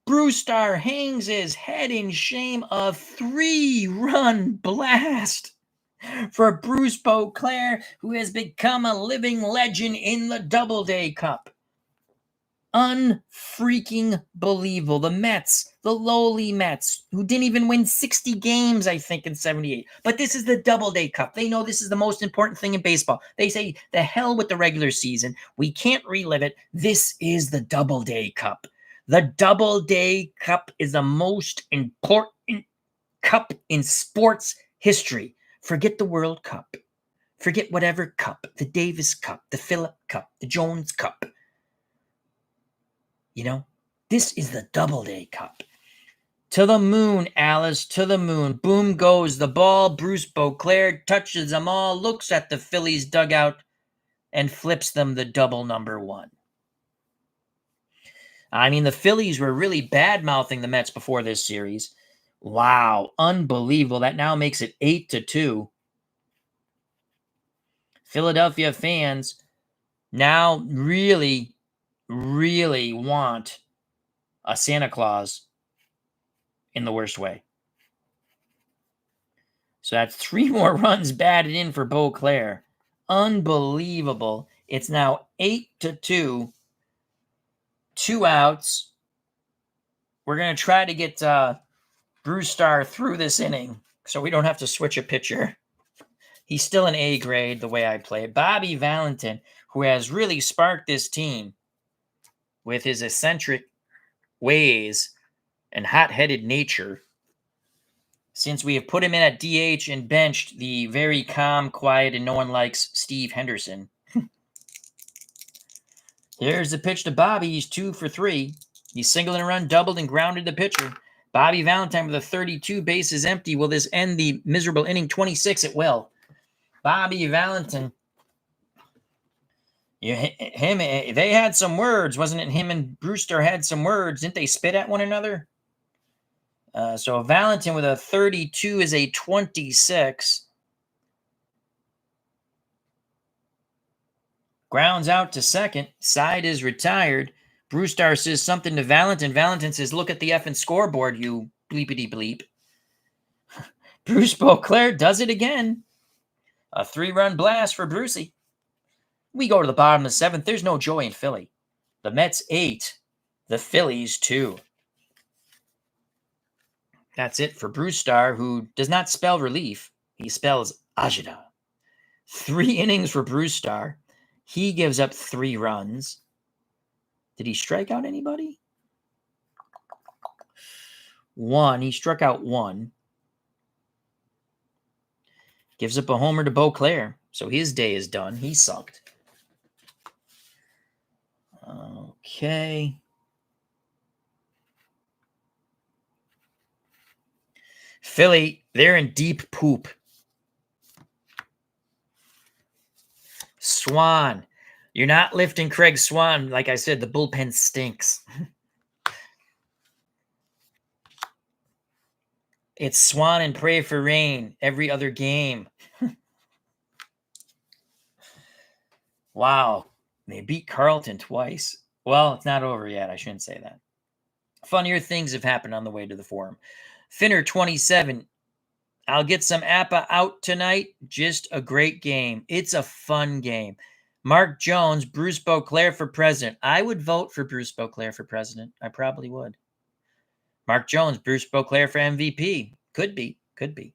Speaker 1: Bruce Starr hangs his head in shame. A 3-run blast for Bruce Beauclair, who has become a living legend in the Doubleday Cup. Unfreaking believable. The Mets, the lowly Mets, who didn't even win 60 games, I think, in 78. But this is the Doubleday Cup. They know this is the most important thing in baseball. They say, the hell with the regular season. We can't relive it. This is the Doubleday Cup. The Doubleday Cup is the most important cup in sports history. Forget the World Cup. Forget whatever cup. The Davis Cup, the Phillip Cup, the Jones Cup. You know, this is the Doubleday Cup. To the moon, Alice, to the moon. Boom goes the ball. Bruce Beauclair touches them all, looks at the Phillies dugout, and flips them the double number 1. I mean, the Phillies were really bad-mouthing the Mets before this series. Wow, unbelievable. That now makes it 8-2. Philadelphia fans now really want a Santa Claus in the worst way. So that's 3 more runs batted in for Beauclair. Unbelievable. It's now 8-2. 2 outs. We're going to try to get Bruce Starr through this inning. so we don't have to switch a pitcher. He's still an A grade the way I play it. Bobby Valentin, who has really sparked this team with his eccentric ways and hot-headed nature, since we have put him in at DH and benched the very calm, quiet, and no one likes Steve Henderson. Here's the pitch to Bobby. He's 2 for 3. He's singled and run, doubled, and grounded the pitcher. Bobby Valentine with a 32, bases empty. Will this end the miserable inning? 26, it will. Bobby Valentine. They had some words, wasn't it? Him and Brewster had some words. Didn't they spit at one another? So Valentine with a 32 is a 26. Grounds out to second. Side is retired. Brewster says something to Valentine. Valentine says, look at the effing scoreboard, you bleepity bleep. Bruce Beauclair does it again. A 3-run blast for Brucey. We go to the bottom of the 7th. There's no joy in Philly. The Mets 8. The Phillies 2. That's it for Brewster, who does not spell relief. He spells agita. 3 innings for Brewster. He gives up 3 runs. Did he strike out anybody? 1. He struck out 1. Gives up a homer to Beauclair. So his day is done. He sucked. Okay. Philly, they're in deep poop. Swan. You're not lifting Craig Swan. Like I said, the bullpen stinks. It's Swan and pray for rain every other game. Wow. They beat Carlton twice. Well, it's not over yet. I shouldn't say that. Funnier things have happened on the way to the forum. Finner 27. I'll get some APBA out tonight. Just a great game. It's a fun game. Mark Jones, Bruce Beauclair for president. I would vote for Bruce Beauclair for president. I probably would. Mark Jones, Bruce Beauclair for MVP. Could be. Could be.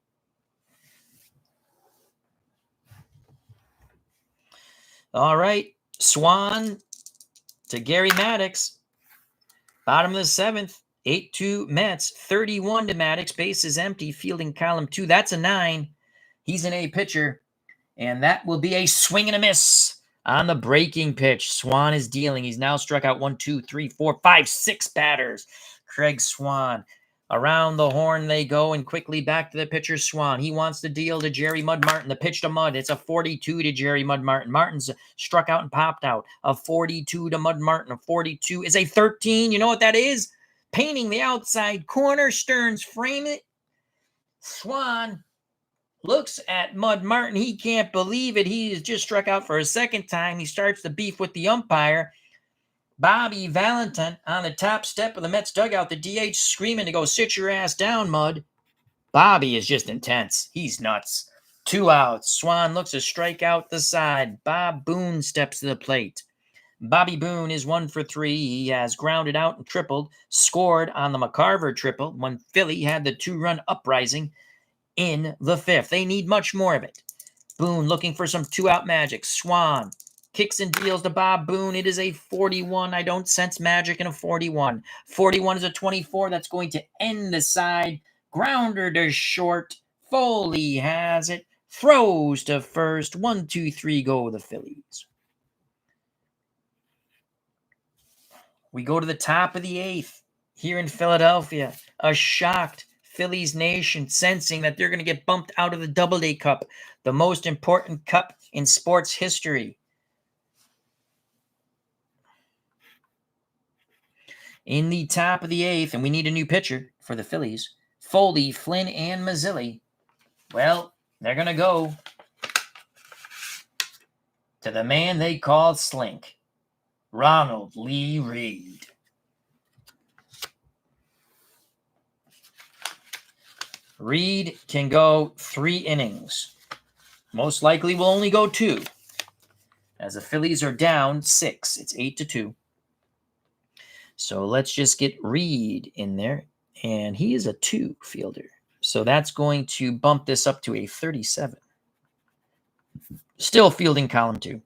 Speaker 1: All right. Swan to Gary Maddox. Bottom of the 7th. 8-2 Mets. 31 to Maddox. Base is empty. Fielding column 2. That's a 9. He's an A pitcher. And that will be a swing and a miss on the breaking pitch. Swan is dealing. He's now struck out 1, 2, 3, 4, 5, 6 batters. Craig Swan. Around the horn they go, and quickly back to the pitcher, Swan. He wants to deal to Jerry Mud Martin. The pitch to Mud. It's a 42 to Jerry Mud Martin. Martin's struck out and popped out. A 42 to Mud Martin. A 42 is a 13. You know what that is? Painting the outside corner. Stearns frame it. Swan looks at Mud Martin. He can't believe it. He has just struck out for a second time. He starts the beef with the umpire. Bobby Valentine on the top step of the Mets dugout. The DH screaming to go sit your ass down, Mud. Bobby is just intense. He's nuts. 2 outs. Swan looks to strike out the side. Bob Boone steps to the plate. Bobby Boone is 1 for 3. He has grounded out and tripled. Scored on the McCarver triple when Philly had the 2-run uprising in the 5th. They need much more of it. Boone looking for some 2-out magic. Swan kicks and deals to Bob Boone. It is a 41. I don't sense magic in a 41. 41 is a 24. That's going to end the side. Grounder to short. Foley has it. Throws to first. 1, 2, 3 go the Phillies. We go to the top of the 8th here in Philadelphia. A shocked Phillies nation sensing that they're going to get bumped out of the Doubleday Cup, the most important cup in sports history. In the top of the 8th, and we need a new pitcher for the Phillies, Foley, Flynn, and Mazzilli. Well, they're going to go to the man they call Slink, Ronald Lee Reed. Reed can go 3 innings. Most likely will only go 2, as the Phillies are down 6. It's 8-2. So let's just get Reed in there. And he is a 2 fielder. So that's going to bump this up to a 37. Still fielding column 2.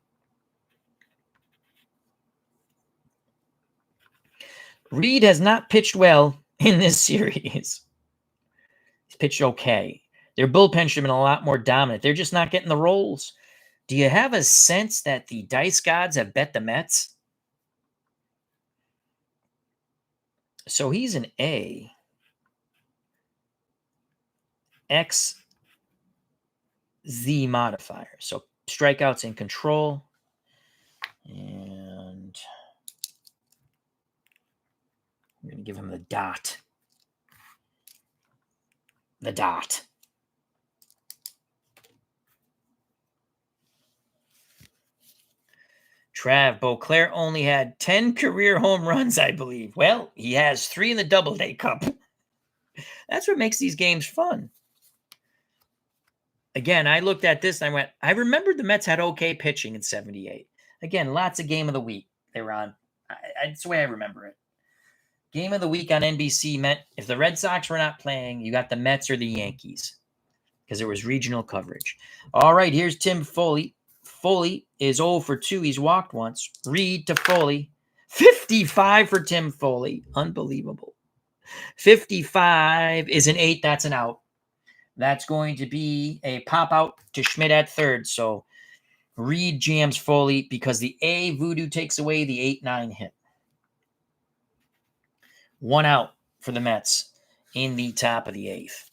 Speaker 1: Reed has not pitched well in this series. He's pitched okay. Their bullpen should have been a lot more dominant. They're just not getting the rolls. Do you have a sense that the dice gods have bet the Mets? So he's an A. XZ modifier. So strikeouts in control. And we're going to give him the dot. The dot. Trav, Beauclair only had 10 career home runs, I believe. Well, he has 3 in the Doubleday Cup. That's what makes these games fun. Again, I looked at this and I went, I remembered the Mets had okay pitching in 78. Again, lots of game of the week they were on. That's the way I remember it. Game of the week on NBC meant if the Red Sox were not playing, you got the Mets or the Yankees because there was regional coverage. All right, here's Tim Foley. Foley is 0 for 2. He's walked once. Reed to Foley. 55 for Tim Foley. Unbelievable. 55 is an 8. That's an out. That's going to be a pop out to Schmidt at third. So Reed jams Foley because the A voodoo takes away the 8-9 hit. 1 out for the Mets in the top of the 8th.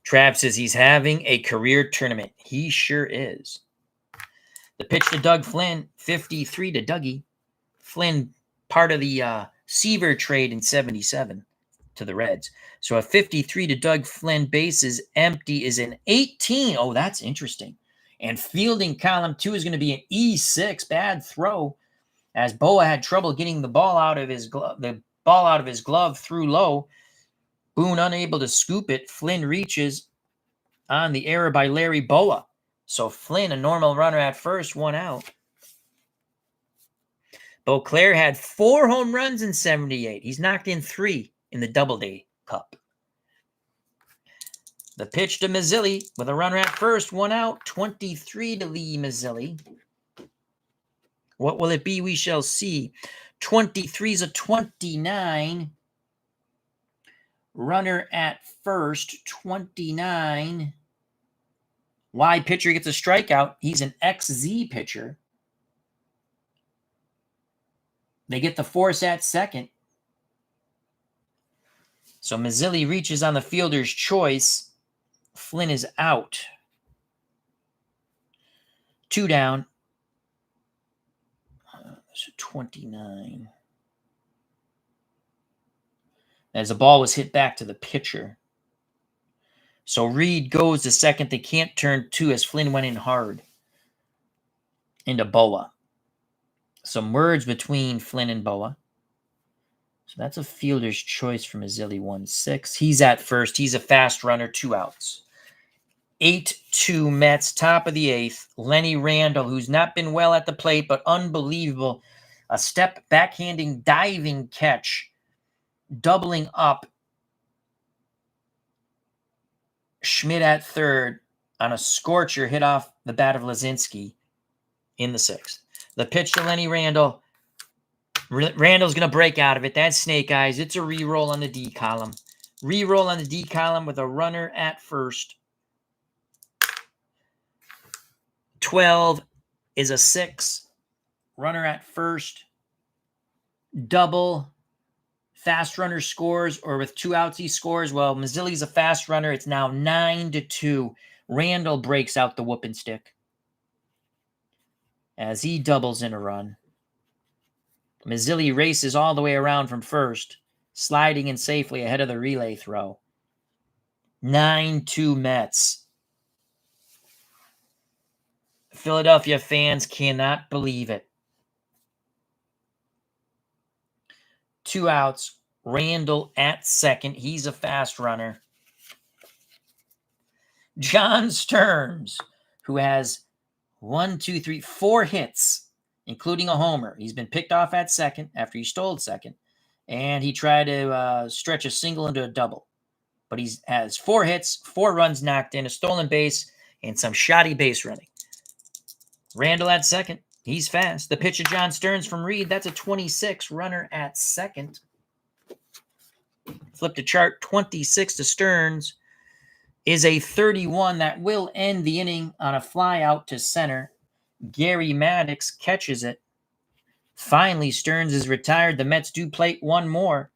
Speaker 1: Trav says he's having a career tournament. He sure is. The pitch to Doug Flynn, 53 to Dougie. Flynn, part of the Seaver trade in 77 to the Reds. So a 53 to Doug Flynn, bases empty, is an 18. Oh, that's interesting. And fielding column 2 is going to be an E6. Bad throw, as Boa had trouble getting the ball out of his glove through low. Boone unable to scoop it. Flynn reaches on the error by Larry Boa. So Flynn, a normal runner at first, 1 out. Beauclair had 4 home runs in 78. He's knocked in 3 in the Doubleday Cup. The pitch to Mazzilli with a runner at first, 1 out. 23 to Lee Mazzilli. What will it be? We shall see. 23 is a 29. Runner at first, 29. Y pitcher gets a strikeout. He's an XZ pitcher. They get the force at second. So Mazzilli reaches on the fielder's choice. Flynn is out. 2 down. So 29. As the ball was hit back to the pitcher. So Reed goes to second. They can't turn 2 as Flynn went in hard into Boa. Some words between Flynn and Boa. So that's a fielder's choice for Mazzilli, 1-6. He's at first. He's a fast runner, 2 outs. 8-2 Mets, top of the 8th. Lenny Randall, who's not been well at the plate, but unbelievable. A step backhanding diving catch, doubling up Schmidt at third on a scorcher hit off the bat of Lazinski in the 6th. The pitch to Lenny Randall. Randall's going to break out of it. That's snake eyes. It's a re-roll on the D column. Re-roll on the D column with a runner at first. 12 is a 6. Runner at first. Double. Fast runner scores, or with 2 outs he scores. Well, Mazzilli's a fast runner. It's now 9-2. Randall breaks out the whooping stick as he doubles in a run. Mazzilli races all the way around from first, sliding in safely ahead of the relay throw. 9-2 Mets. Philadelphia fans cannot believe it. 2 outs. Randall at second. He's a fast runner. John Stearns, who has 4 hits, including a homer. He's been picked off at second after he stole second, and he tried to stretch a single into a double. but he has 4 hits, 4 runs knocked in, a stolen base, and some shoddy base running. Randall at second. He's fast. The pitch to John Stearns from Reed. That's a 26. Runner at second. Flip to chart. 26 to Stearns is a 31 that will end the inning on a fly out to center. Gary Maddox catches it. Finally, Stearns is retired. The Mets do plate one more.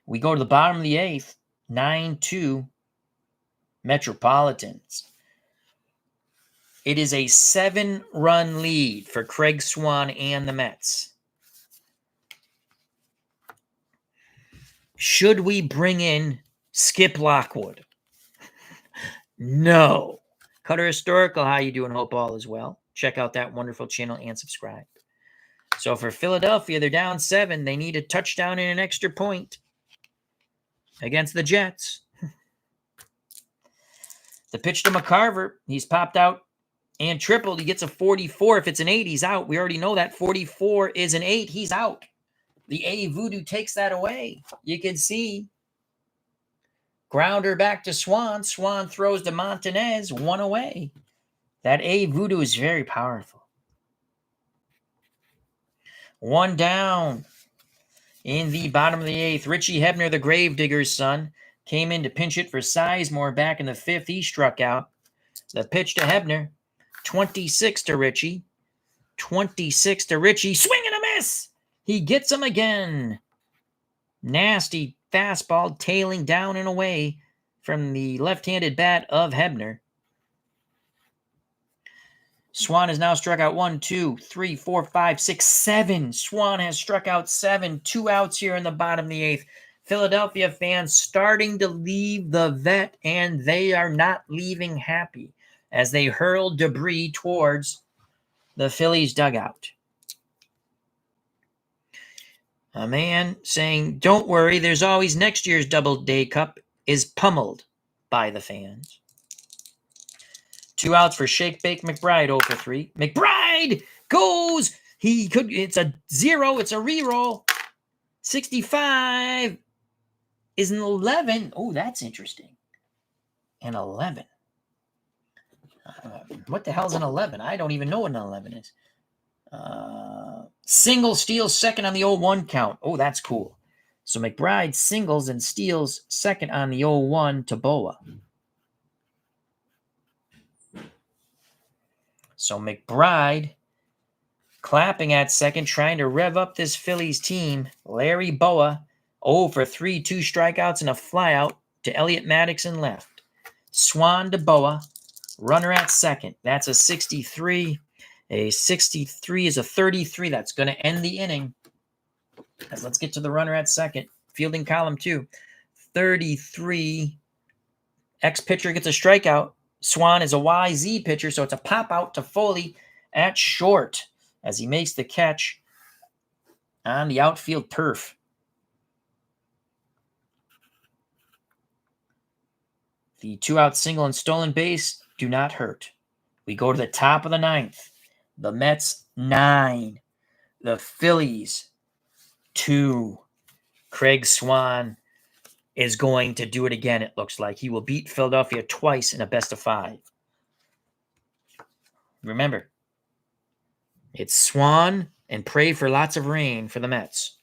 Speaker 1: We go to the bottom of the 8th. 9-2 Metropolitans. It is a 7-run lead for Craig Swan and the Mets. Should we bring in Skip Lockwood? No. Cutter Historical, how you doing? Hope all is well. Check out that wonderful channel and subscribe. So for Philadelphia, they're down 7. They need a touchdown and an extra point against the Jets. The pitch to McCarver. He's popped out and tripled. He gets a 44. If it's an 8, he's out. We already know that. 44 is an 8. He's out. The A Voodoo takes that away. You can see. Grounder back to Swan. Swan throws to Montanez. 1 away. That A Voodoo is very powerful. 1 down. In the bottom of the 8th, Richie Hebner, the Gravedigger's son, came in to pinch it for Sizemore back in the 5th. He struck out. The pitch to Hebner. 26 to Richie. 26 to Richie. Swing and a miss. He gets him again. Nasty fastball tailing down and away from the left-handed bat of Hebner. Swan has now struck out 1, 2, 3, 4, 5, 6, 7. Swan has struck out 7. 2 outs here in the bottom of the 8th. Philadelphia fans starting to leave the vet, and they are not leaving happy as they hurl debris towards the Phillies dugout. A man saying, "Don't worry, there's always next year's Doubleday Cup," is pummeled by the fans. 2 outs for Shake Bake McBride, 0 for 3. McBride goes. It's a 0. It's a reroll. 65 is an 11. Oh, that's interesting. An 11. What the hell's an 11? I don't even know what an 11 is. Single steals second on the 0-1 count. Oh, that's cool. So McBride singles and steals second on the 0-1 to Boa. So McBride clapping at second, trying to rev up this Phillies team. Larry Boa, 0 for 3, 2 strikeouts and a flyout to Elliot Maddox in left. Swan to Boa, runner at second. That's a 63. A 63 is a 33. That's going to end the inning. Let's get to the runner at second. Fielding column 2. 33. Ex-pitcher gets a strikeout. Swan is a YZ pitcher, so it's a pop-out to Foley at short as he makes the catch on the outfield turf. The 2-out single and stolen base do not hurt. We go to the top of the 9th. The Mets, 9. The Phillies, 2. Craig Swan is going to do it again, it looks like. He will beat Philadelphia twice in a best-of-5. Remember, it's Swan and pray for lots of rain for the Mets.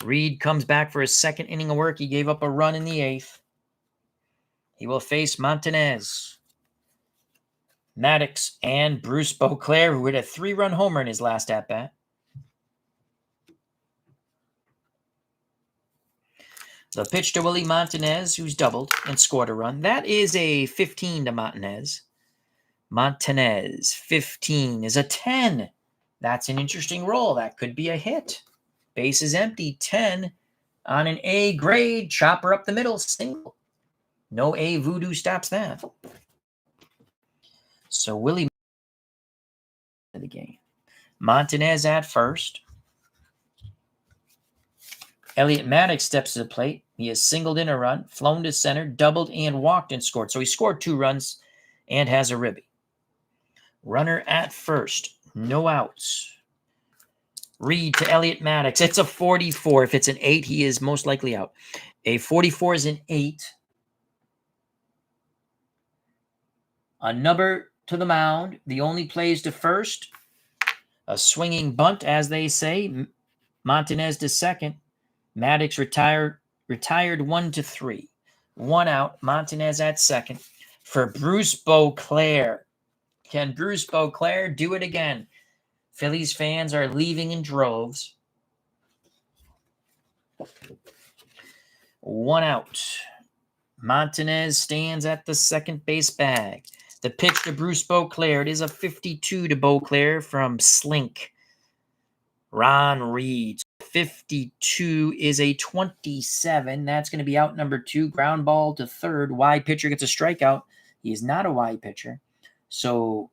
Speaker 1: Reed comes back for his second inning of work. He gave up a run in the 8th. He will face Montanez, Maddox, and Bruce Beauclair, who hit a 3-run homer in his last at-bat. The pitch to Willie Montanez, who's doubled and scored a run. That is a 15 to Montanez. Montanez, 15 is a 10. That's an interesting roll. That could be a hit. Base is empty. 10 on an A grade. Chopper up the middle. Single. No A Voodoo stops that. So Willie to the game. Montanez at first. Elliot Maddox steps to the plate. He has singled in a run, flown to center, doubled, and walked and scored. So he scored 2 runs and has a ribby. Runner at first. No outs. Reed to Elliot Maddox. It's a 44. If it's an 8, he is most likely out. A 44 is an 8. A number to the mound. The only plays to first. A swinging bunt, as they say. Montanez to second. Maddox retired 1-3. 1 out. Montanez at second. For Bruce Beauclair. Can Bruce Beauclair do it again? Phillies fans are leaving in droves. 1 out. Montanez stands at the second base bag. The pitch to Bruce Beauclair. It is a 52 to Beauclair from Slink. Ron Reed. 52 is a 27. That's going to be out number 2. Ground ball to third. Wide pitcher gets a strikeout. He is not a wide pitcher. So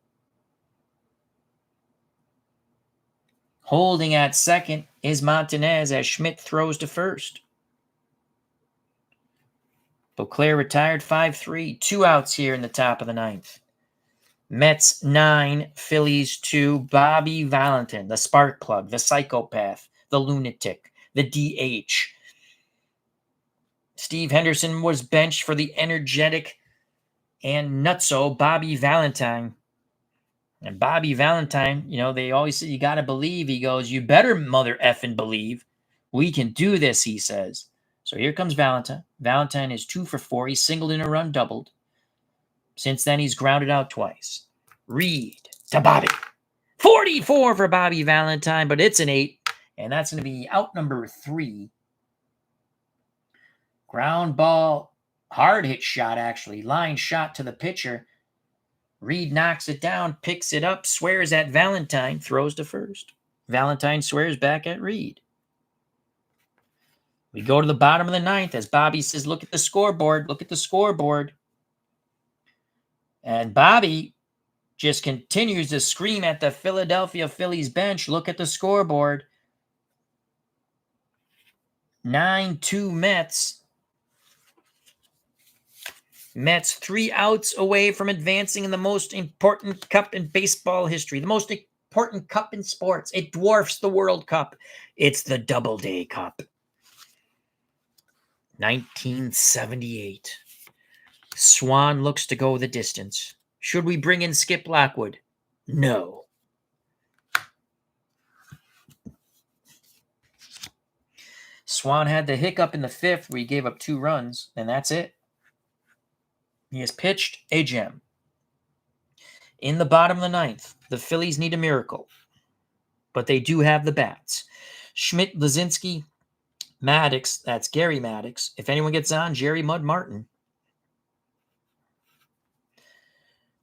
Speaker 1: holding at second is Montanez as Schmidt throws to first. Beauclair retired 5-3. 2 outs here in the top of the 9th. Mets 9, Phillies 2. Bobby Valentin, the spark plug, the psychopath, the lunatic, the DH. Steve Henderson was benched for the energetic and nutso Bobby Valentine. And Bobby Valentine, they always say you got to believe. He goes, you better mother effing believe. We can do this, he says. So here comes Valentine. Valentine is 2 for 4. He singled in a run, doubled. Since then, he's grounded out twice. Reed to Bobby. 44 for Bobby Valentine, but it's an 8. And that's going to be out number 3. Ground ball, hard hit shot, actually. Line shot to the pitcher. Reed knocks it down, picks it up, swears at Valentine, throws to first. Valentine swears back at Reed. We go to the bottom of the 9th as Bobby says, look at the scoreboard, look at the scoreboard. And Bobby just continues to scream at the Philadelphia Phillies bench, look at the scoreboard. 9-2 Mets. Mets 3 outs away from advancing in the most important cup in baseball history, the most important cup in sports. It dwarfs the World Cup. It's the Doubleday Cup. 1978. Swan looks to go the distance. Should we bring in Skip Lockwood? No. Swan had the hiccup in the 5th where he gave up 2 runs, and that's it. He has pitched a gem. In the bottom of the 9th, the Phillies need a miracle, but they do have the bats. Schmidt, Lazinski, Maddox, that's Gary Maddox. If anyone gets on, Jerry Mud Martin.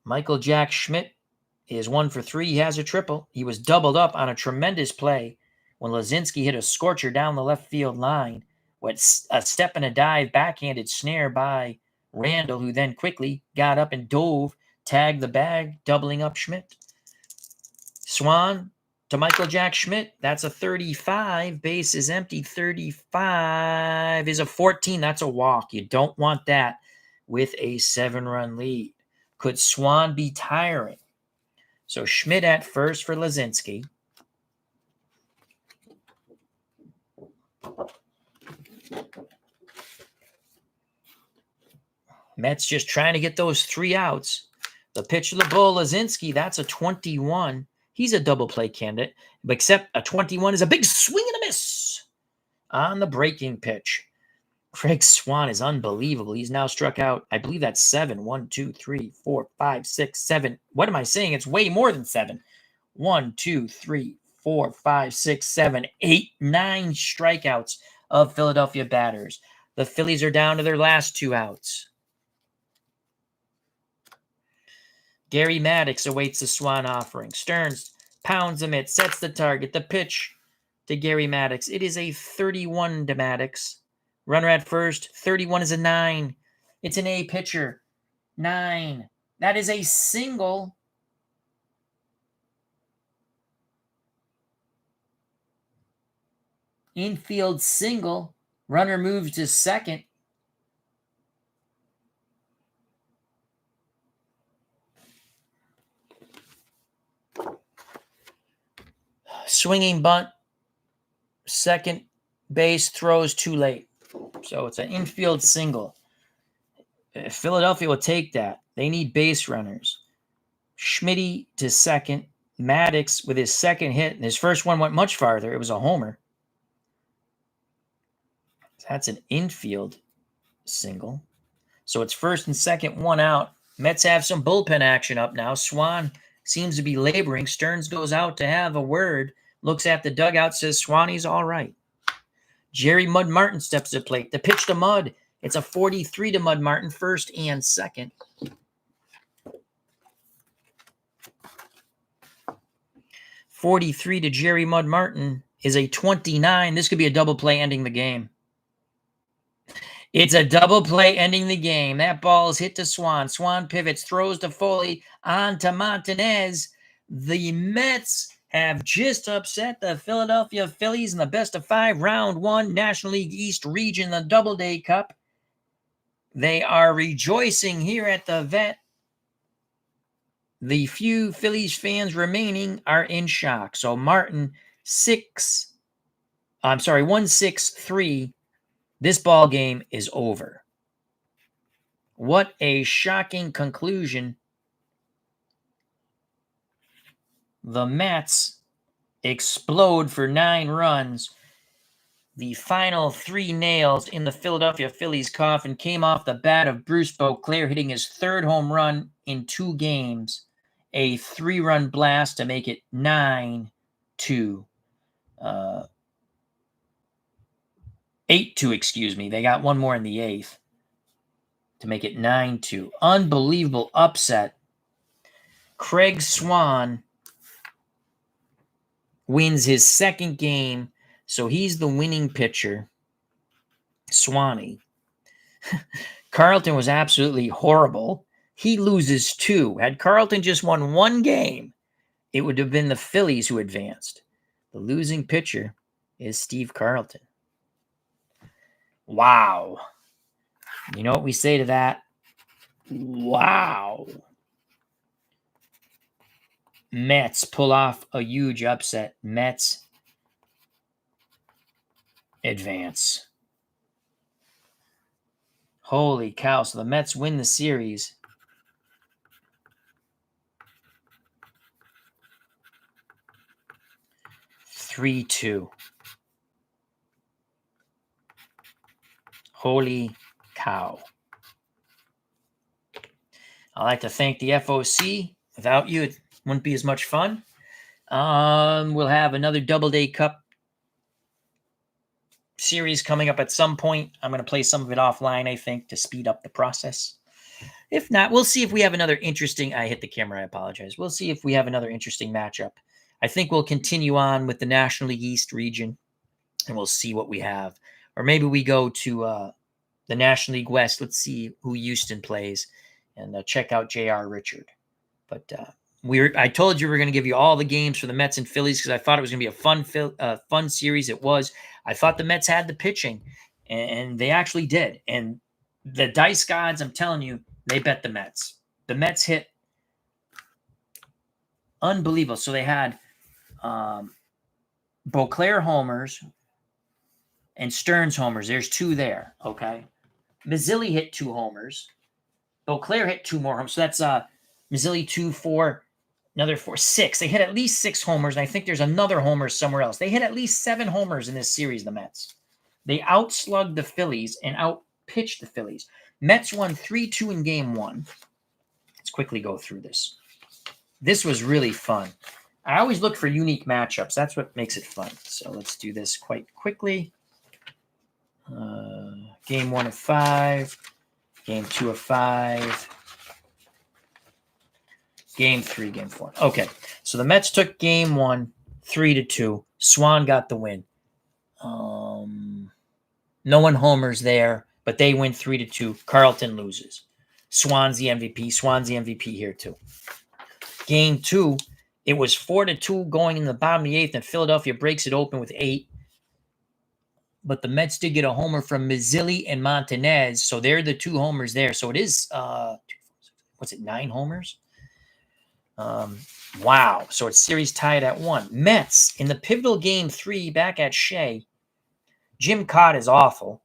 Speaker 1: Michael Jack Schmidt is 1 for 3. He has a triple. He was doubled up on a tremendous play when Lazinski hit a scorcher down the left field line. Went a step and a dive, backhanded snare by Randall, who then quickly got up and dove, tagged the bag, doubling up Schmidt. Swan to Michael Jack Schmidt. That's a 35. Base is empty. 35 is a 14. That's a walk. You don't want that with a 7-run lead. Could Swan be tiring? So Schmidt at first for Lazinski. Mets just trying to get those 3 outs. The pitch to the bull, Lazinski, that's a 21. He's a double play candidate, except a 21 is a big swing and a miss on the breaking pitch. Craig Swan is unbelievable. He's now struck out, I believe that's 7. 1, 2, 3, 4, 5, 6, 7. What am I saying? It's way more than 7. 1, 2, 3, 4, 5, 6, 7, 8, 9 strikeouts of Philadelphia batters. The Phillies are down to their last 2 outs. Gary Maddox awaits the Swan offering. Stearns pounds the mitt, sets the target. The pitch to Gary Maddox. It is a 31 to Maddox. Runner at first. 31 is a 9. It's an A pitcher. 9. That is a single. Infield single. Runner moves to second. Swinging bunt second base throws too late. So it's an infield single. Philadelphia will take that. They need base runners. Schmitty to second. Maddox with his second hit, and his first one went much farther. It was a homer. That's an infield single. So it's first and second, one out. Mets have some bullpen action up now. Swan seems to be laboring. Stearns goes out to have a word, looks at the dugout, says Swanee's all right. Jerry Mud Martin steps to the plate. The pitch to Mud. It's a 43 to Mud Martin, first and second. 43 to Jerry Mud Martin is a 29. This could be a double play ending the game. It's a double play ending the game. That ball is hit to Swan. Swan pivots, throws to Foley, on to Montanez. The Mets have just upset the Philadelphia Phillies in the best-of-5 round 1 National League East region, the Doubleday Cup. They are rejoicing here at the Vet. The few Phillies fans remaining are in shock. So Martin 1-6-3. This ball game is over. What a shocking conclusion. The Mets explode for 9 runs. The final 3 nails in the Philadelphia Phillies coffin came off the bat of Bruce Beauclair, hitting his 3rd home run in 2 games. A 3-run blast to make it 9-2. 8-2, excuse me. They got one more in the 8th to make it 9-2. Unbelievable upset. Craig Swan wins his 2nd game, so he's the winning pitcher. Swanee. Carlton was absolutely horrible. He loses 2. Had Carlton just won 1 game, it would have been the Phillies who advanced. The losing pitcher is Steve Carlton. Wow. You know what we say to that? Wow. Mets pull off a huge upset. Mets advance. Holy cow. So the Mets win the series. (3-2). Holy cow. I'd like to thank the FOC. Without you, it wouldn't be as much fun. We'll have another Doubleday Cup series coming up at some point. I'm going to play some of it offline, I think, to speed up the process. If not, we'll see if we have another interesting... I hit the camera, I apologize. We'll see if we have another interesting matchup. I think we'll continue on with the National League East region, and we'll see what we have. Or maybe we go to the National League West. Let's see who Houston plays, and check out J.R. Richard. But I told you we were going to give you all the games for the Mets and Phillies because I thought it was going to be a fun series. It was. I thought the Mets had the pitching, and they actually did. And the dice gods, I'm telling you, they bet the Mets. The Mets hit unbelievable. So they had Beauclair homers and Stearns homers. There's 2 there, okay? Mazzilli hit 2 homers. Beauclair hit 2 more homers. So that's Mazzilli 2, 4, another 4, 6. They hit at least 6 homers, and I think there's another homer somewhere else. They hit at least 7 homers in this series, the Mets. They outslugged the Phillies and outpitched the Phillies. Mets won 3-2 in game 1. Let's quickly go through this. This was really fun. I always look for unique matchups. That's what makes it fun. So let's do this quite quickly. Game 1 of 5. Game 2 of 5. Game 3, game 4. Okay, so the Mets took game 1, 3-2. Swan got the win. No one homers there, but they win 3-2. Carlton loses. Swan's the MVP. Swan's the MVP here too. Game 2, it was 4-2 going in the bottom of the 8th, and Philadelphia breaks it open with 8. But the Mets did get a homer from Mazzilli and Montanez, so they're the 2 homers there. So it is, 9 homers? Wow. So it's series tied at 1. Mets in the pivotal game 3 back at Shea. Jim Cott is awful.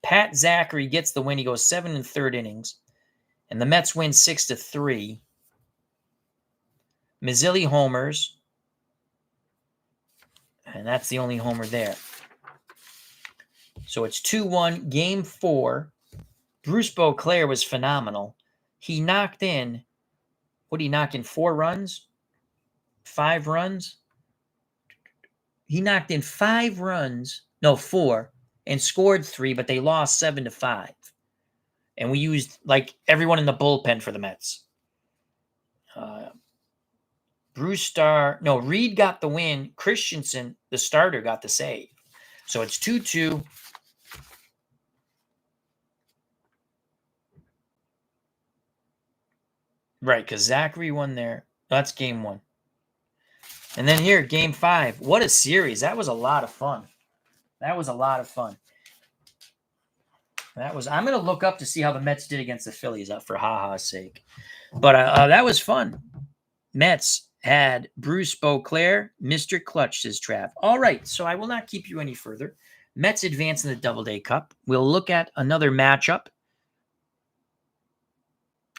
Speaker 1: Pat Zachary gets the win. He goes 7 in third innings. And the Mets win 6-3. Mazzilli homers. And that's the only homer there. So it's 2-1. Game 4. Bruce Beauclair was phenomenal. He knocked in, what did he knock in? 4 runs? 5 runs? He knocked in 5 runs. No, 4. And scored 3, but they lost 7-5. And we used like everyone in the bullpen for the Mets. Reed got the win. Christensen, the starter, got the save. So it's 2-2. Right, because Zachary won there. That's game 1. And then here, game 5. What a series. That was a lot of fun. I'm going to look up to see how the Mets did against the Phillies for ha-ha's sake. But that was fun. Mets had Bruce Beauclair, Mr. Clutch, says Trav. All right, so I will not keep you any further. Mets advance in the Doubleday Cup. We'll look at another matchup.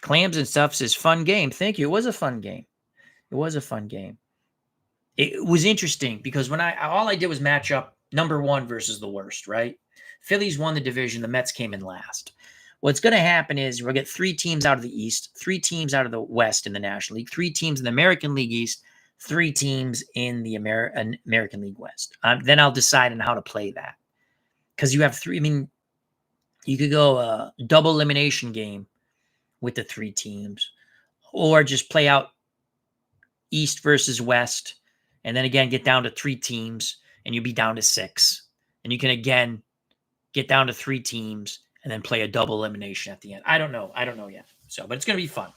Speaker 1: Clams and Stuff says, fun game. Thank you. It was a fun game. It was interesting because when all I did was match up number 1 versus the worst, right? Phillies won the division. The Mets came in last. What's going to happen is we'll get 3 teams out of the East, 3 teams out of the West in the National League, 3 teams in the American League East, 3 teams in the American League West. Then I'll decide on how to play that. Because you have 3, I mean, you could go a double elimination game with the 3 teams, or just play out East versus West, and then again get down to 3 teams, and you'll be down to 6. And you can again get down to 3 teams, and then play a double elimination at the end. I don't know yet. So, but it's going to be fun.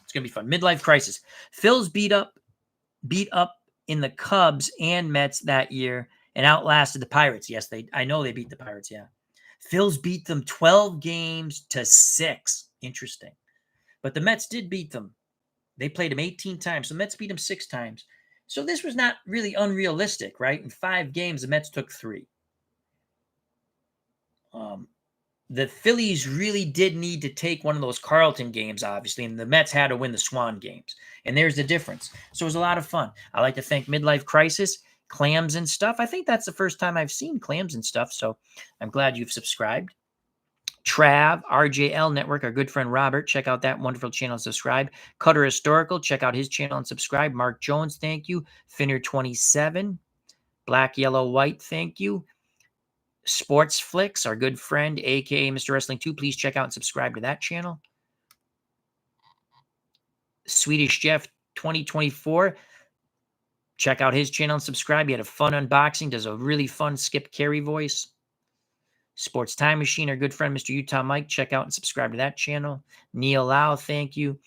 Speaker 1: Midlife crisis. Phil's beat up in the Cubs and Mets that year and outlasted the Pirates. Yes, I know they beat the Pirates, yeah. Phil's beat them 12 games to 6. Interesting. But the Mets did beat them. They played them 18 times. So the Mets beat them 6 times. So this was not really unrealistic, right? In 5 games, the Mets took 3. The Phillies really did need to take one of those Carlton games, obviously, and the Mets had to win the Swan games. And there's the difference. So it was a lot of fun. I like to thank Midlife Crisis, Clams and Stuff. I think that's the first time I've seen Clams and Stuff, so I'm glad you've subscribed. Trav, RJL Network, our good friend Robert, check out that wonderful channel and subscribe. Cutter Historical, check out his channel and subscribe. Mark Jones, thank you. Finner27, Black, Yellow, White, thank you. Sports Flicks, our good friend, aka Mr. Wrestling 2, please check out and subscribe to that channel. Swedish Jeff 2024, check out his channel and subscribe. He had a fun unboxing, does a really fun Skip Carey voice. Sports Time Machine, our good friend, Mr. Utah Mike, check out and subscribe to that channel. Neil Lau, thank you.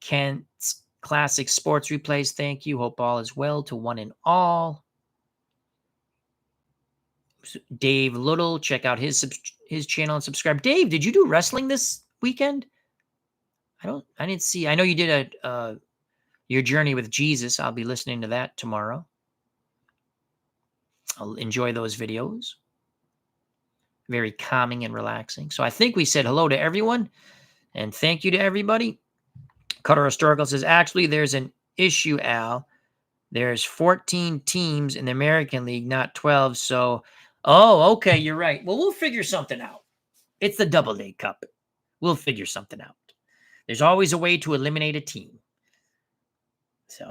Speaker 1: Kent's Classic Sports Replays, thank you. Hope all is well to one and all. Dave Little, check out his channel and subscribe. Dave, did you do wrestling this weekend? I didn't see. I know you did your journey with Jesus. I'll be listening to that tomorrow. I'll enjoy those videos. Very calming and relaxing. So I think we said hello to everyone, and thank you to everybody. Cutter Historical says, actually, there's an issue, Al. There's 14 teams in the American League, not 12. So, oh, okay, you're right. Well, we'll figure something out. It's the Doubleday Cup. We'll figure something out. There's always a way to eliminate a team. So,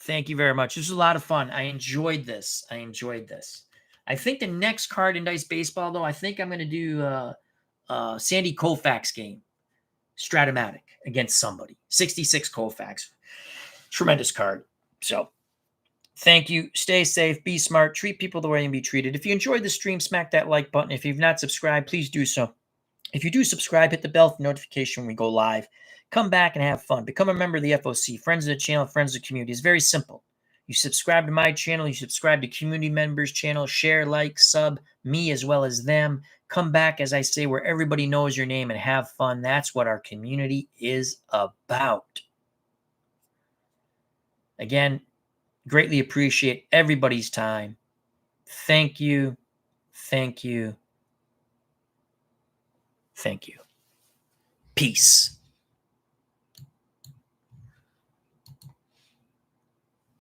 Speaker 1: thank you very much. This was a lot of fun. I enjoyed this. I think the next card in Dice Baseball, though, I think I'm going to do Sandy Koufax game. Stratomatic against somebody. 66 Koufax. Tremendous card. So, thank you. Stay safe. Be smart. Treat people the way you be treated. If you enjoyed the stream, smack that like button. If you've not subscribed, please do so. If you do subscribe, hit the bell for notification when we go live. Come back and have fun. Become a member of the FOC. Friends of the channel, friends of the community. It's very simple. You subscribe to my channel. You subscribe to community members' channel. Share, like, sub, me as well as them. Come back, as I say, where everybody knows your name and have fun. That's what our community is about. Again, greatly appreciate everybody's time. Thank you. Thank you. Thank you. Peace.